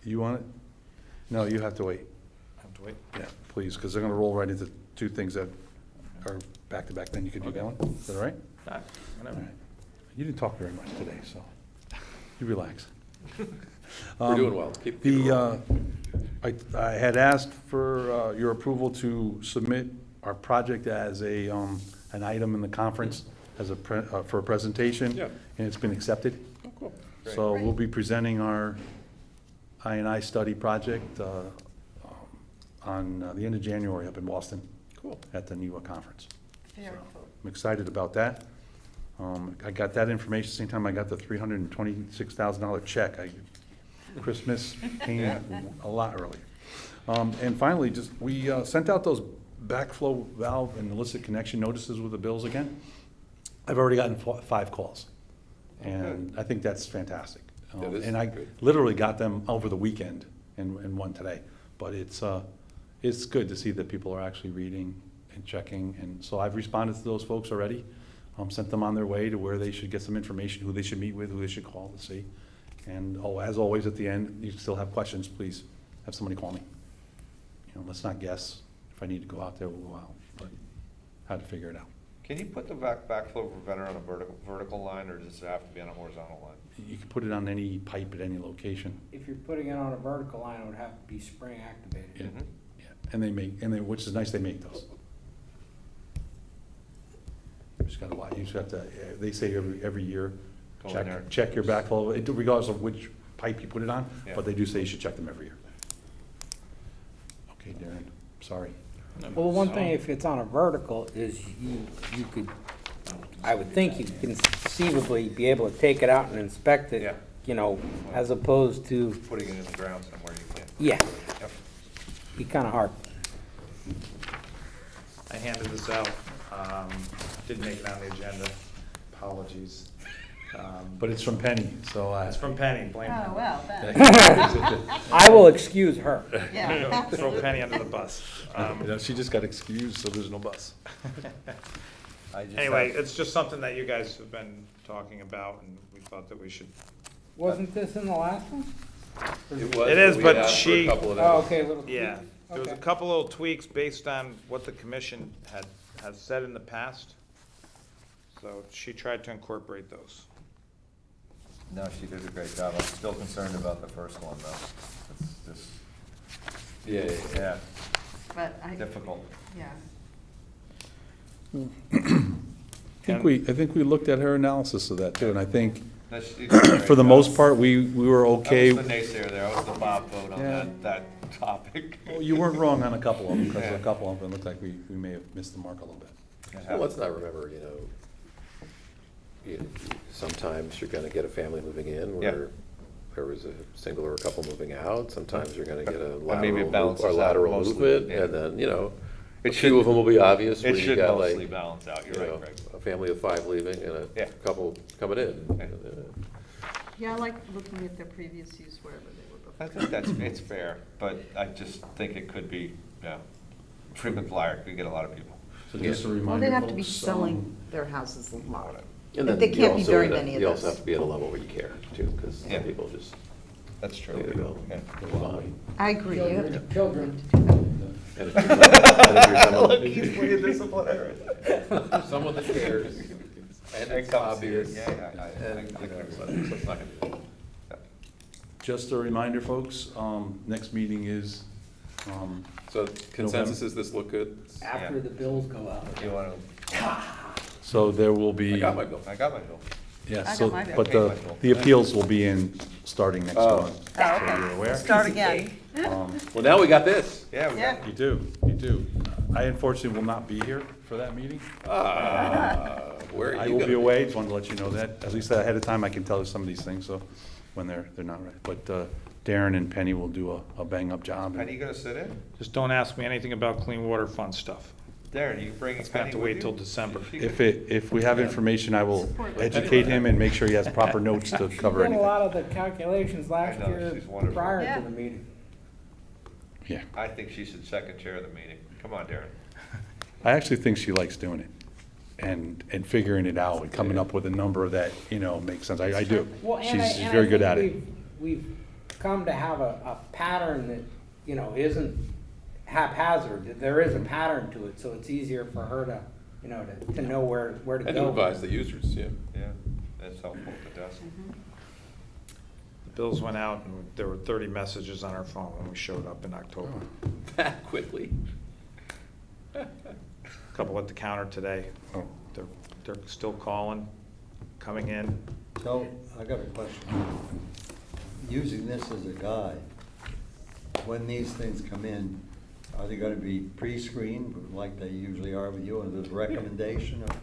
You want it? No, you have to wait. I have to wait. Yeah, please, because they're gonna roll right into two things that are back to back, then you could do that one. Is that all right? All right, All whatever. right. You didn't talk very much today, so you relax. We're doing well. Keep it rolling. I had asked for your approval to submit our project as an item in the conference for a presentation. Yeah. And it's been accepted. Oh, cool. So we'll be presenting our I&I study project on the end of January up in Boston Cool. at the NEWA conference. Very cool. I'm excited about that. I got that information same time I got the $326,000 check. Christmas came a lot early. And finally, we sent out those backflow valve and illicit connection notices with the bills again. I've already gotten 5 calls, and I think that's fantastic. That is And I good. literally got them over the weekend and one today. But it's good to see that people are actually reading and checking. And so I've responded to those folks already, sent them on their way to where they should get some information, who they should meet with, who they should call to see. And as always, at the end, you still have questions, please have somebody call me. Let's not guess. If I need to go out there, we'll go out, but how to figure it out. Can you put the backflow preventer on a vertical line, or does it have to be on a horizontal line? You can put it on any pipe at any location. If you're putting it on a vertical line, it would have to be spring activated. Yeah, Mhm. yeah. And they, which is nice, they make those. You just gotta watch, you just have to, they say every year, Go in there. check your backflow, regardless of which pipe you put it on, Yeah. but they do say you should check them every year. Okay, Darren, sorry. Well, one thing, if it's on a vertical, is you could, I would think you can conceivably be able to take it out and inspect it, Yeah. as opposed to, Putting it in the ground somewhere you can. yeah, Yep. be kind of hard. I handed this out, didn't make it on the agenda, apologies. But it's from Penny, so It's from Penny, blame Oh, her. well, then, I will excuse her. yeah. Throw Penny under the bus. She just got excused, so there's no bus. I just Anyway, have- it's just something that you guys have been talking about, and we thought that we should. Wasn't this in the last one? It is, we but asked for a she- couple of Oh, those. okay, little. Yeah, tweak. there was a Okay. couple little tweaks based on what the commission has said in the past. So she tried to incorporate those. No, she did a great job. I'm still concerned about the first one, though. It's just, Yeah. But I, difficult. yeah. I think we looked at her analysis of that too, and I think For the most part, we were okay. I was the naysayer there, I was the Bob vote on Yeah. that topic. Well, you weren't wrong on a couple of them, because a couple of them looked like we may have missed the mark a little bit. Well, let's not remember, sometimes you're gonna get a family moving in where there was a single or a couple moving out. Sometimes you're gonna get a maybe it balances out lateral mostly, movement, yeah. and then, a It few of them will be obvious, where It you should got mostly like, balance out, you're right, Greg. a family of 5 leaving and a Yeah. couple coming in. Yeah, I like looking at their previous use wherever they were I before. think it's fair, but I just think it could be, frequent flyer could get a lot of people. So just a Well, reminder, they'd have to be folks, selling their houses a lot. And then They you can't be also- very many of You also those. have to be at a level where you care too, because Yeah. some people just That's true. leave it go, Yeah. move on. I agree, you have to. Children. And if you're He's pretty disciplinary. someone that cares, and it's obvious, Yeah, I and, agree with so that. it's not gonna be. just a reminder, folks, next meeting is, So consensus is this look good? After Yeah. the bills go out. You wanna, so there will be. I got my bill. I got my bill. Yeah, I so, got my bill. but I paid my bill. the appeals will be in, starting next Oh. month. Oh, So you're aware? Start again. Well, now we got this. Yeah, we got Yeah. You do, you do. I unfortunately will not be here for that meeting. Where are I you will gonna be away, just wanted to let you know that. At least ahead of time, I can tell you some of these things, so when they're not right. But Darren and Penny will do a bang-up job. Penny, you gonna sit in? Just don't ask me anything about clean water fund stuff. Darren, you bringing It's gonna Penny have to with wait you? till December. If we have information, I will educate him and make sure he has proper notes to cover Did a anything. lot of the calculations last I know, year she's wonderful. prior Yeah. to the meeting. Yeah. I think she should second chair of the meeting. Come on, Darren. I actually think she likes doing it and figuring it out and coming up with a number that, makes sense. I do. Well, and She's I very good think at it. We've come to have a pattern that, isn't haphazard. That there is a pattern to it, so it's easier for her to, to know where to And go. to advise the users, yeah. Yeah, that's helpful, it does. The bills went out and there were 30 messages on our phone when we showed up in October. That quickly. A couple at the counter today. Oh. They're still calling, coming in. So, I got a question. Using this as a guide, when these things come in, are they gonna be pre-screened like they usually are with you, and there's a recommendation of?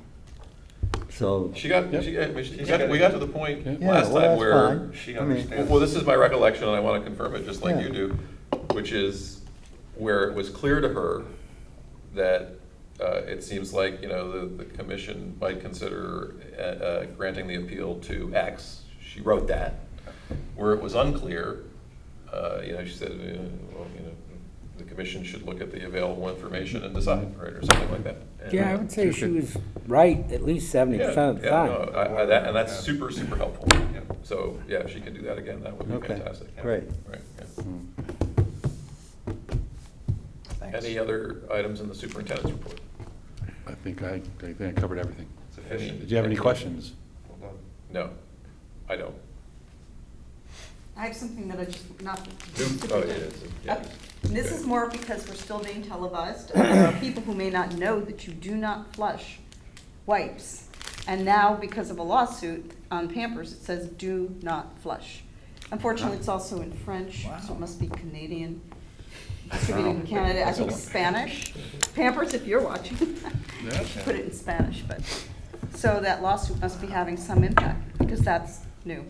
So, We got to the point yeah, last well, time that's where, fine. She I mean, understands. well, this is my recollection, and I want to confirm it, just like Yeah. you do, which is where it was clear to her that it seems like, the commission might consider granting the appeal to X. She wrote that. Where it was unclear, she said, the commission should look at the available information and decide, right, or something like that. And- Yeah, I would say she was right at least 70% of the Yeah, time. no, and that's super, super helpful. So, yeah, if she could do that again, that would be okay, fantastic. great. Right, yeah. Any other items in the superintendent's report? I think I covered everything. Sufficient. Did you have any questions? Hold on. No, I don't. I have something that I just, not. Oh, yeah. And this is more because we're still being televised. There are people who may not know that you do not flush wipes. And now, because of a lawsuit on Pampers, it says do not flush. Unfortunately, it's also in French, so it must be Canadian. Distributed in Canada, I think Spanish. Pampers, if you're watching, you should put it in Spanish, but, so that lawsuit must be having some impact, because that's new.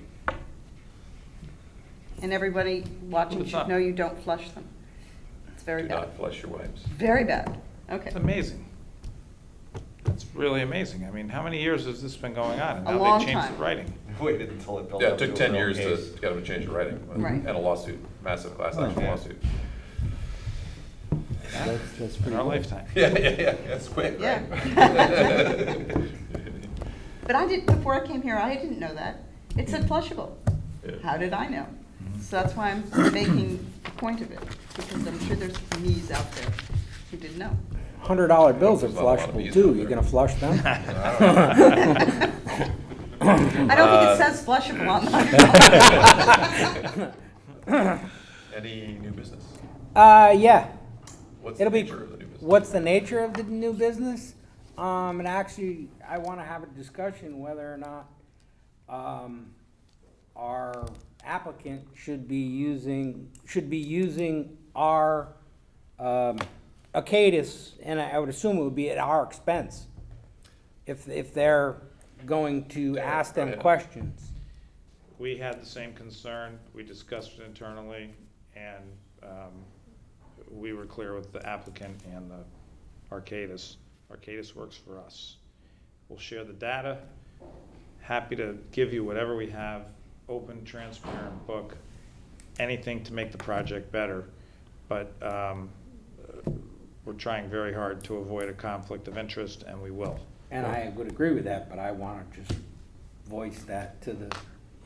And everybody watching It's should not- know you don't flush them. It's very Do bad. not flush your wipes. Very bad. Okay. It's amazing. That's really amazing. I mean, how many years has this been going on? And A now long they changed time. the writing. Waited until it built Yeah, up it took to a 10 real years case. to get them to change the writing. Right. And a lawsuit, massive class action Yeah. lawsuit. That's In pretty our cool. lifetime. Yeah, that's quick, right? Yeah. But I did, before I came here, I didn't know that. It said flushable. Yeah. How did I know? So that's why I'm making a point of it, because I'm sure there's me's out there who didn't know. $100 bills are There's not a lot of flushable me's too. out You there. gonna flush them? I don't think it says flushable on mine. Any new business? Yeah. What's the It'll be, nature of the new business? what's the nature of the new business? And actually, I wanna have a discussion whether or not, our applicant should be using our ACADIS, and I would assume it would be at our expense if they're going to ask them questions. We had the same concern, we discussed it internally, and we were clear with the applicant and the Arcadis. Arcadis works for us. We'll share the data, happy to give you whatever we have, open, transparent book, anything to make the project better, but we're trying very hard to avoid a conflict of interest, and we will. And I would agree with that, but I want to just voice that to the,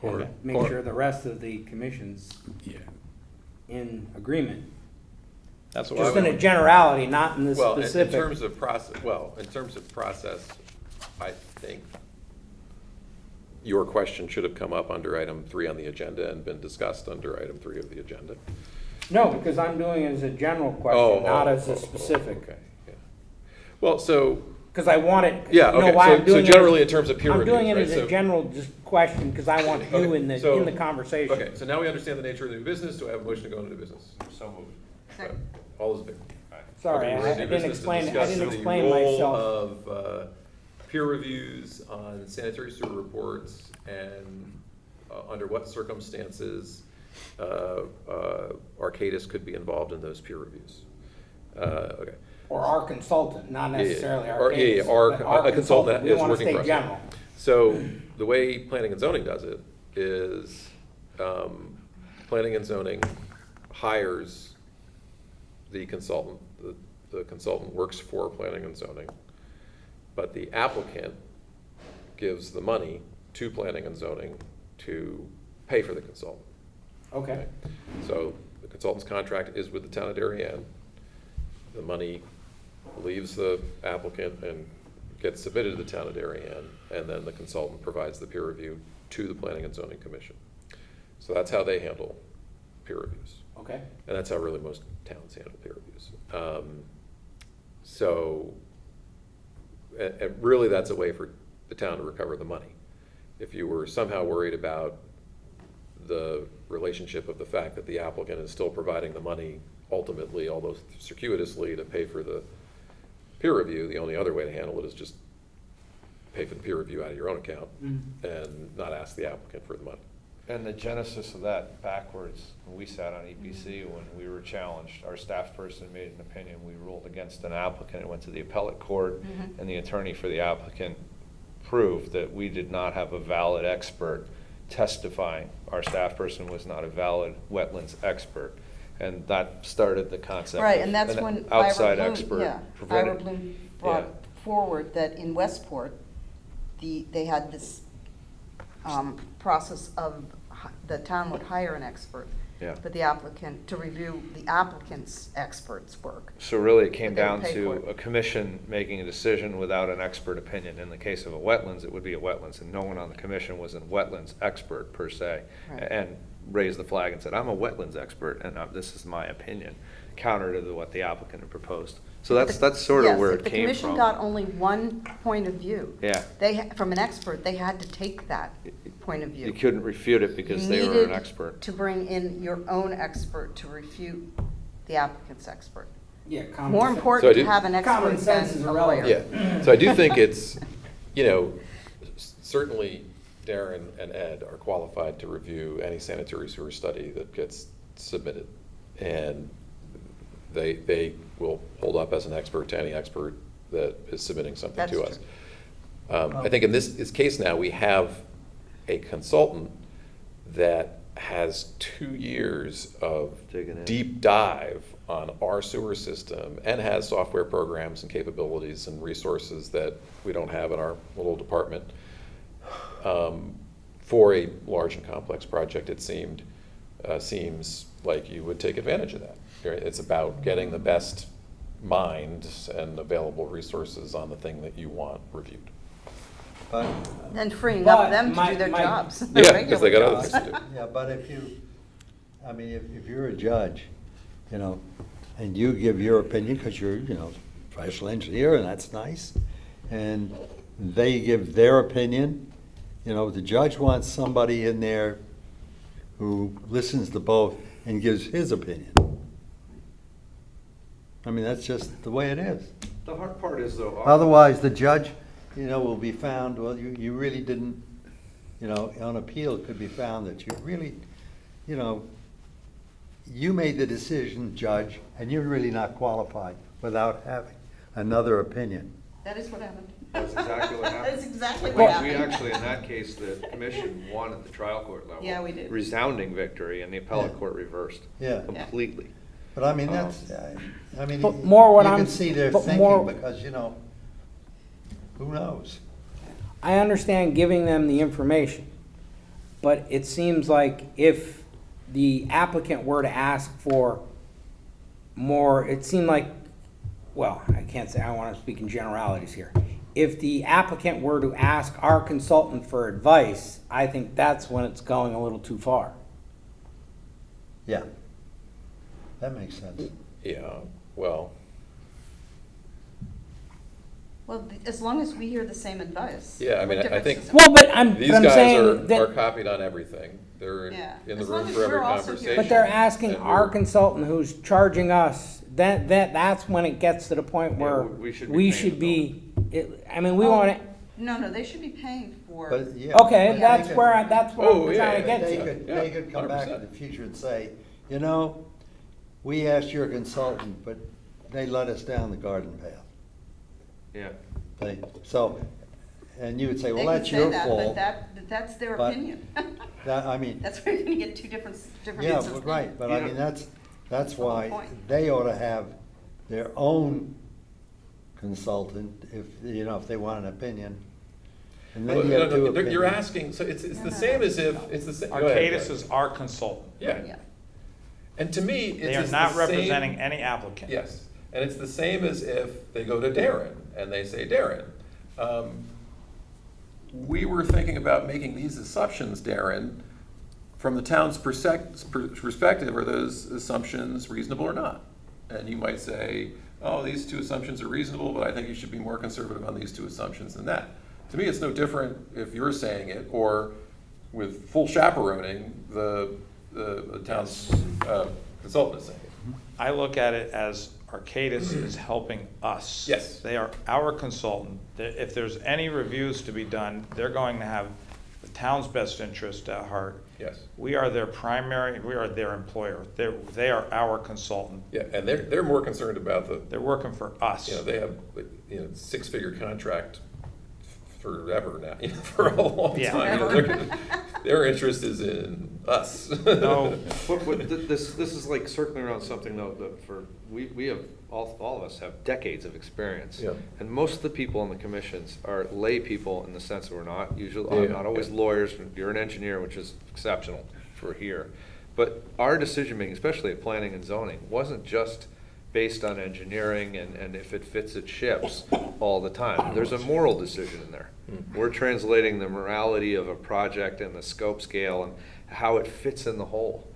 Or- make or- sure the rest of the commission's Yeah. in agreement. That's what Just I in a would, generality, not in the Well, in specific. terms of process, I think your question should have come up under item 3 on the agenda and been discussed under item 3 of the agenda. No, because I'm doing it as a general Oh, question, not oh, as oh, a oh, specific. Okay, yeah. Well, so, Because I want it. yeah, you know okay, why I'm so doing it generally as- in terms of peer I'm reviews, doing it right? as So- a general just question, because I want you Okay, in the so- conversation. Okay, so now we understand the nature of the new business. Do I have a motion to go into new business? So moved. Second. All those in favor? Sorry, Okay, I we're into didn't business to explain, I discuss didn't the explain role myself. of peer reviews on sanitary sewer reports and under what circumstances Arcadis could be involved in those peer reviews. Okay. Or our consultant, not necessarily our Or- case. yeah, or but our a consultant that We is want to working for stay us. general. So the way planning and zoning does it is planning and zoning hires the consultant. The consultant works for planning and zoning, but the applicant gives the money to planning and zoning to pay for the consultant. Okay. So the consultant's contract is with the town of Darien. The money leaves the applicant and gets submitted to the town of Darien, and then the consultant provides the peer review to the Planning and Zoning Commission. So that's how they handle peer reviews. Okay. And that's how really most towns handle peer reviews. And really that's a way for the town to recover the money. If you were somehow worried about the relationship of the fact that the applicant is still providing the money ultimately, although circuitously, to pay for the peer review, the only other way to handle it is just pay for the peer review out of your own account and not ask the applicant for the money. And the genesis of that backwards, when we sat on EPC, when we were challenged, our staff person made an opinion, we ruled against an applicant, it went to the appellate court, and the attorney for the applicant proved that we did not have a valid expert testifying. Our staff person was not a valid wetlands expert, and that started the concept Right, of and that's an when outside Ira expert Bloom, yeah, prevented. Ira Bloom brought Yeah. forward that in Westport, they had this process of, the town would hire an expert. Yeah. But the applicant, to review the applicant's expert's work. So really, it came But they would down pay to for it. a commission making a decision without an expert opinion. In the case of a wetlands, it would be a wetlands, and no one on the commission was a wetlands expert per se. Right. And raised the flag and said, I'm a wetlands expert, and this is my opinion, counter to what the applicant had proposed. So that's sort of where it came Yes, if the commission from. got only one point of view. Yeah. From an expert, they had to take that point of view. You couldn't refute it because You they were an needed expert. to bring in your own expert to refute the applicant's expert. Yeah. common More sense. So I important to do- have an Common expert sense is than a lawyer. irrelevant. Yeah, so I do think it's, certainly Darren and Ed are qualified to review any sanitary sewer study that gets submitted. And they will hold up as an expert to any expert that is submitting something That's to true. us. I think in this case now, we have a consultant that has 2 years of Digging in. deep dive on our sewer system and has software programs and capabilities and resources that we don't have in our little department. For a large and complex project, it seems like you would take advantage of that. It's about getting the best minds and available resources on the thing that you want reviewed. But, And freeing But up them to my- do their my- jobs, their Yeah, because they got regular other jobs. things to do. yeah, but if you're a judge, and you give your opinion, because you're, professional engineer, and that's nice, and they give their opinion, the judge wants somebody in there who listens to both and gives his opinion. I mean, that's just the way it is. The hard part is though. Otherwise, the judge, will be found, well, you really didn't, on appeal, it could be found that you really, you made the decision, judge, and you're really not qualified without having another opinion. That is what happened. That's exactly what happened. That is exactly what We happened. actually, in that case, the commission won at the trial court level. Yeah, we did. Resounding victory, and the appellate Yeah. court reversed. Yeah. Completely. But I mean, that's, But more what you I'm- can see their but thinking more- because, who knows? I understand giving them the information, but it seems like if the applicant were to ask for more, it seemed like, well, I can't say, I want to speak in generalities here. If the applicant were to ask our consultant for advice, I think that's when it's going a little too far. Yeah. That makes sense. Yeah, well, Well, as long as we hear the same advice. Yeah, I mean, what I difference think- does it Well, but I'm these guys saying are that, copied on everything. They're Yeah. in the As long room as for every we're also here. conversation. but they're asking and our we're- consultant who's charging us, that's when it gets to the point Yeah, where we should be we paying should the be, I mean, we Oh, want it, No, they should be paying for. But, yeah. okay, Yeah. that's They where, could- that's what Oh, I'm yeah, trying to get They to. could, Yeah, they could come back in 100%. the future and say, we asked your consultant, but they led us down the garden path. Yeah. And you would say, They well, could that's say your that, fault. But that's their But- opinion. I mean, That's where you're gonna get two different yeah, views of but right, opinion. but I Yeah. mean, that's the whole why point. they ought to have their own consultant if they want an opinion. And then Well, you have no, two no, opinions. you're asking, so it's the same as if, it's the same. go ahead, Arcadis Glenn. is our consultant. Yeah, Yeah. and to me, it's They are it's not the same- representing any applicant. Yes, and it's the same as if they go to Darren and they say, Darren, we were thinking about making these assumptions, Darren, from the town's perspective, are those assumptions reasonable or not? And you might say, oh, these two assumptions are reasonable, but I think you should be more conservative on these two assumptions than that. To me, it's no different if you're saying it, or with full chaperoning, the town's consultant is saying it. I look at it as Arcadis is helping us. Yes. They are our consultant. If there's any reviews to be done, they're going to have the town's best interest at heart. Yes. We are their employer. They are our consultant. Yeah, and they're more concerned about They're working for us. they have, six-figure contract forever now, for a long Yeah. time. Their interest is in us. No, But this is like circling around something though, that we have, all of us have decades of experience. Yeah. And most of the people on the commissions are lay people in the sense that we're not usually, Yeah, not always yeah. lawyers. You're an engineer, which is exceptional for here. But our decision making, especially at planning and zoning, wasn't just based on engineering and if it fits, it ships all the time. There's a moral decision in there. We're translating the morality of a project and the scope scale and how it fits in the whole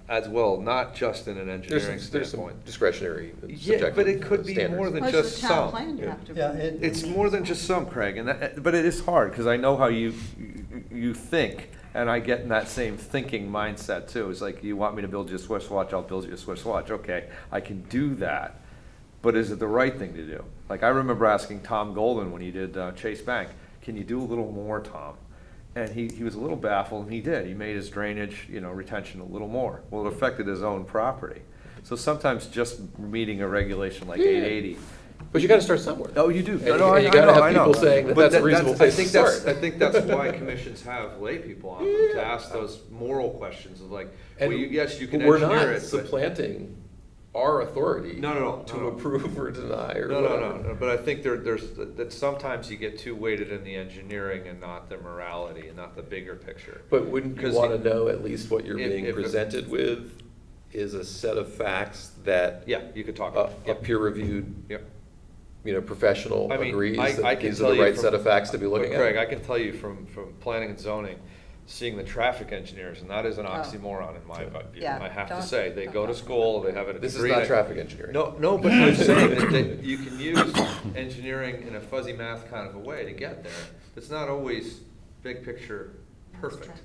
as well, not just in an engineering There's some standpoint. discretionary, Yeah, subjective but it could be standards. more than Plus just the town some. plan, you have to. Yeah, It's more than just some, Craig, but it is hard, because I know how you think, and I get in that same thinking mindset too. It's like, you want me to build you a Swiss watch, I'll build you a Swiss watch. Okay, I can do that, but is it the right thing to do? Like, I remember asking Tom Golden when he did Chase Bank, can you do a little more, Tom? And he was a little baffled, and he did. He made his drainage, retention a little more. Well, it affected his own property. So sometimes just meeting a regulation like 880. But you gotta start somewhere. Oh, you do. And No, you- no, and you I gotta know, have I know. people saying that But that's a reasonable place to start. I think that's why commissions have lay people on them, to ask those moral questions of like, well, And yes, you can we're engineer not it, but. supplanting our authority No. to approve or deny or No, whatever. no, but I think there's, that sometimes you get too weighted in the engineering and not the morality and not the bigger picture. But wouldn't you 'Cause wanna know at least what you're if- being if it- presented with is a set of facts that Yeah, you could talk a about it. peer-reviewed, Yep. professional I mean, agrees I that can these are tell the you right from- set of facts to be looking but Craig, I at? can tell you from planning and zoning, seeing the traffic engineers, and that is an Oh. oxymoron in my view. Yeah, I have to don't- say, they don't go to talk school, they have a degree. This is not traffic engineering. No, but I'm saying that you can use engineering in a fuzzy math kind of a way to get there. It's not always big picture perfect.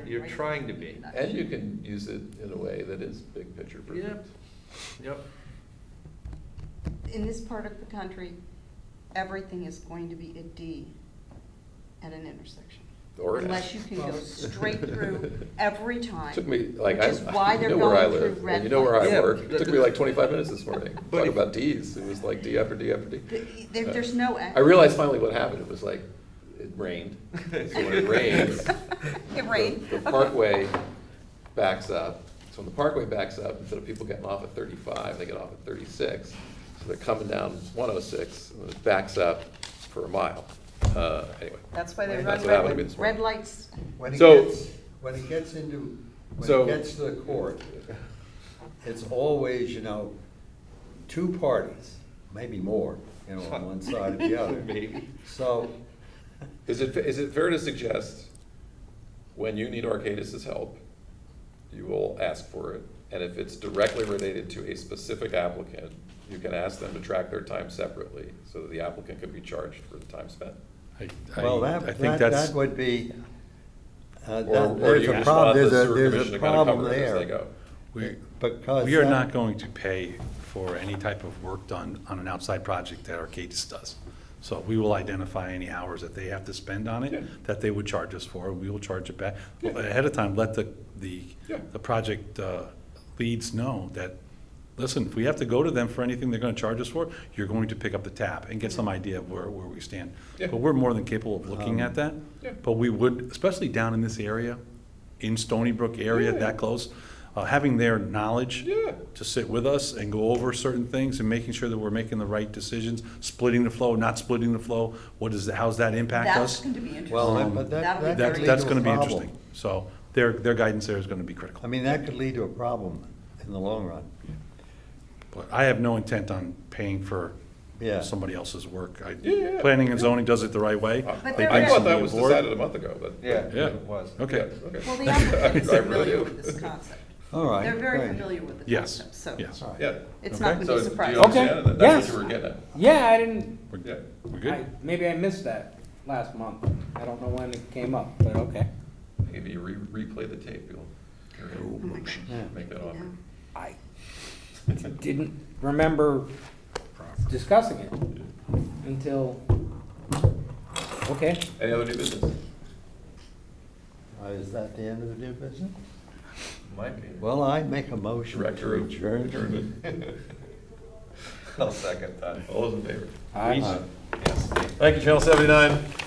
You're trying to be. And you can use it in a way that is big picture perfect. Yep. In this part of the country, everything is going to be a D at an intersection. Or an Unless F. you can go straight through every time. Took me, like, Which is why they're you know where I going through live, red and you know where I lights. Yeah, work. It but took me like 25 minutes this morning. But Talk if- about Ds. It was like D after D after D. There's no. I realized finally what happened. It was like, it rained. So when it rains, It rained. the parkway backs up. So when the parkway backs up, instead of people getting off at 35, they get off at 36. So they're coming down 106, and it backs up for a mile. Anyway. That's why they run That's what happened to me red, this red morning. lights. When it So- gets, when it gets into, when So- it gets to the court, it's always, two parties, maybe more, on one side or the other. Maybe. So, Is it fair to suggest, when you need Arcadis's help, you will ask for it, and if it's directly related to a specific applicant, you can ask them to track their time separately, so that the applicant can be charged for the time spent? well, I that think that's, that would be, Or there's you a just problem, want the sewer there's commission a to kind of problem cover it as they there. go? Because we are that- not going to pay for any type of work done on an outside project that Arcadis does. So we will identify any hours that they have to spend on Yeah. it, that they would charge us for, we will charge it back. Yeah. Ahead of time, let the Yeah. project leads know that, listen, if we have to go to them for anything they're gonna charge us for, you're going to pick up the tab and get some idea of where we stand. Yeah. But we're more than capable of looking at that. Yeah. But we would, especially down in this area, in Stony Brook area, Yeah. that close, having their knowledge Yeah. to sit with us and go over certain things and making sure that we're making the right decisions, splitting the flow, not splitting the flow, how's that impact That's us? going to be interesting. Well, Um, but That'll be that That's, could lead that's to a gonna be problem. interesting. So their guidance there is gonna be critical. I mean, that could lead to a problem in the long run. But I have no intent on paying for Yeah. somebody else's work. Yeah. Planning and zoning does it the right way. But They they're I bring thought somebody that was aboard. decided a month ago, but. Yeah, Yeah. it was. Okay. Yeah, okay. Well, the applicant is I really familiar do. with this concept. All right, They're very great. familiar with the Yes, concept, so yes. Yeah. it's Okay. not going So to do be you surprising. understand? Okay. That's Yes. what you were getting at? Yeah, I didn't, Yeah. We're good? maybe I missed that last month. I don't know when it came up, but okay. Maybe you replay the tape, you'll Oh my God. Yeah. make that offer. I didn't remember discussing it until, okay. Any other new business? Is that the end of the new business? Might be. Well, I make a motion Director to of adjourn. adjournment. I'll second that. All those in favor? Aye. Thank you, Channel 79.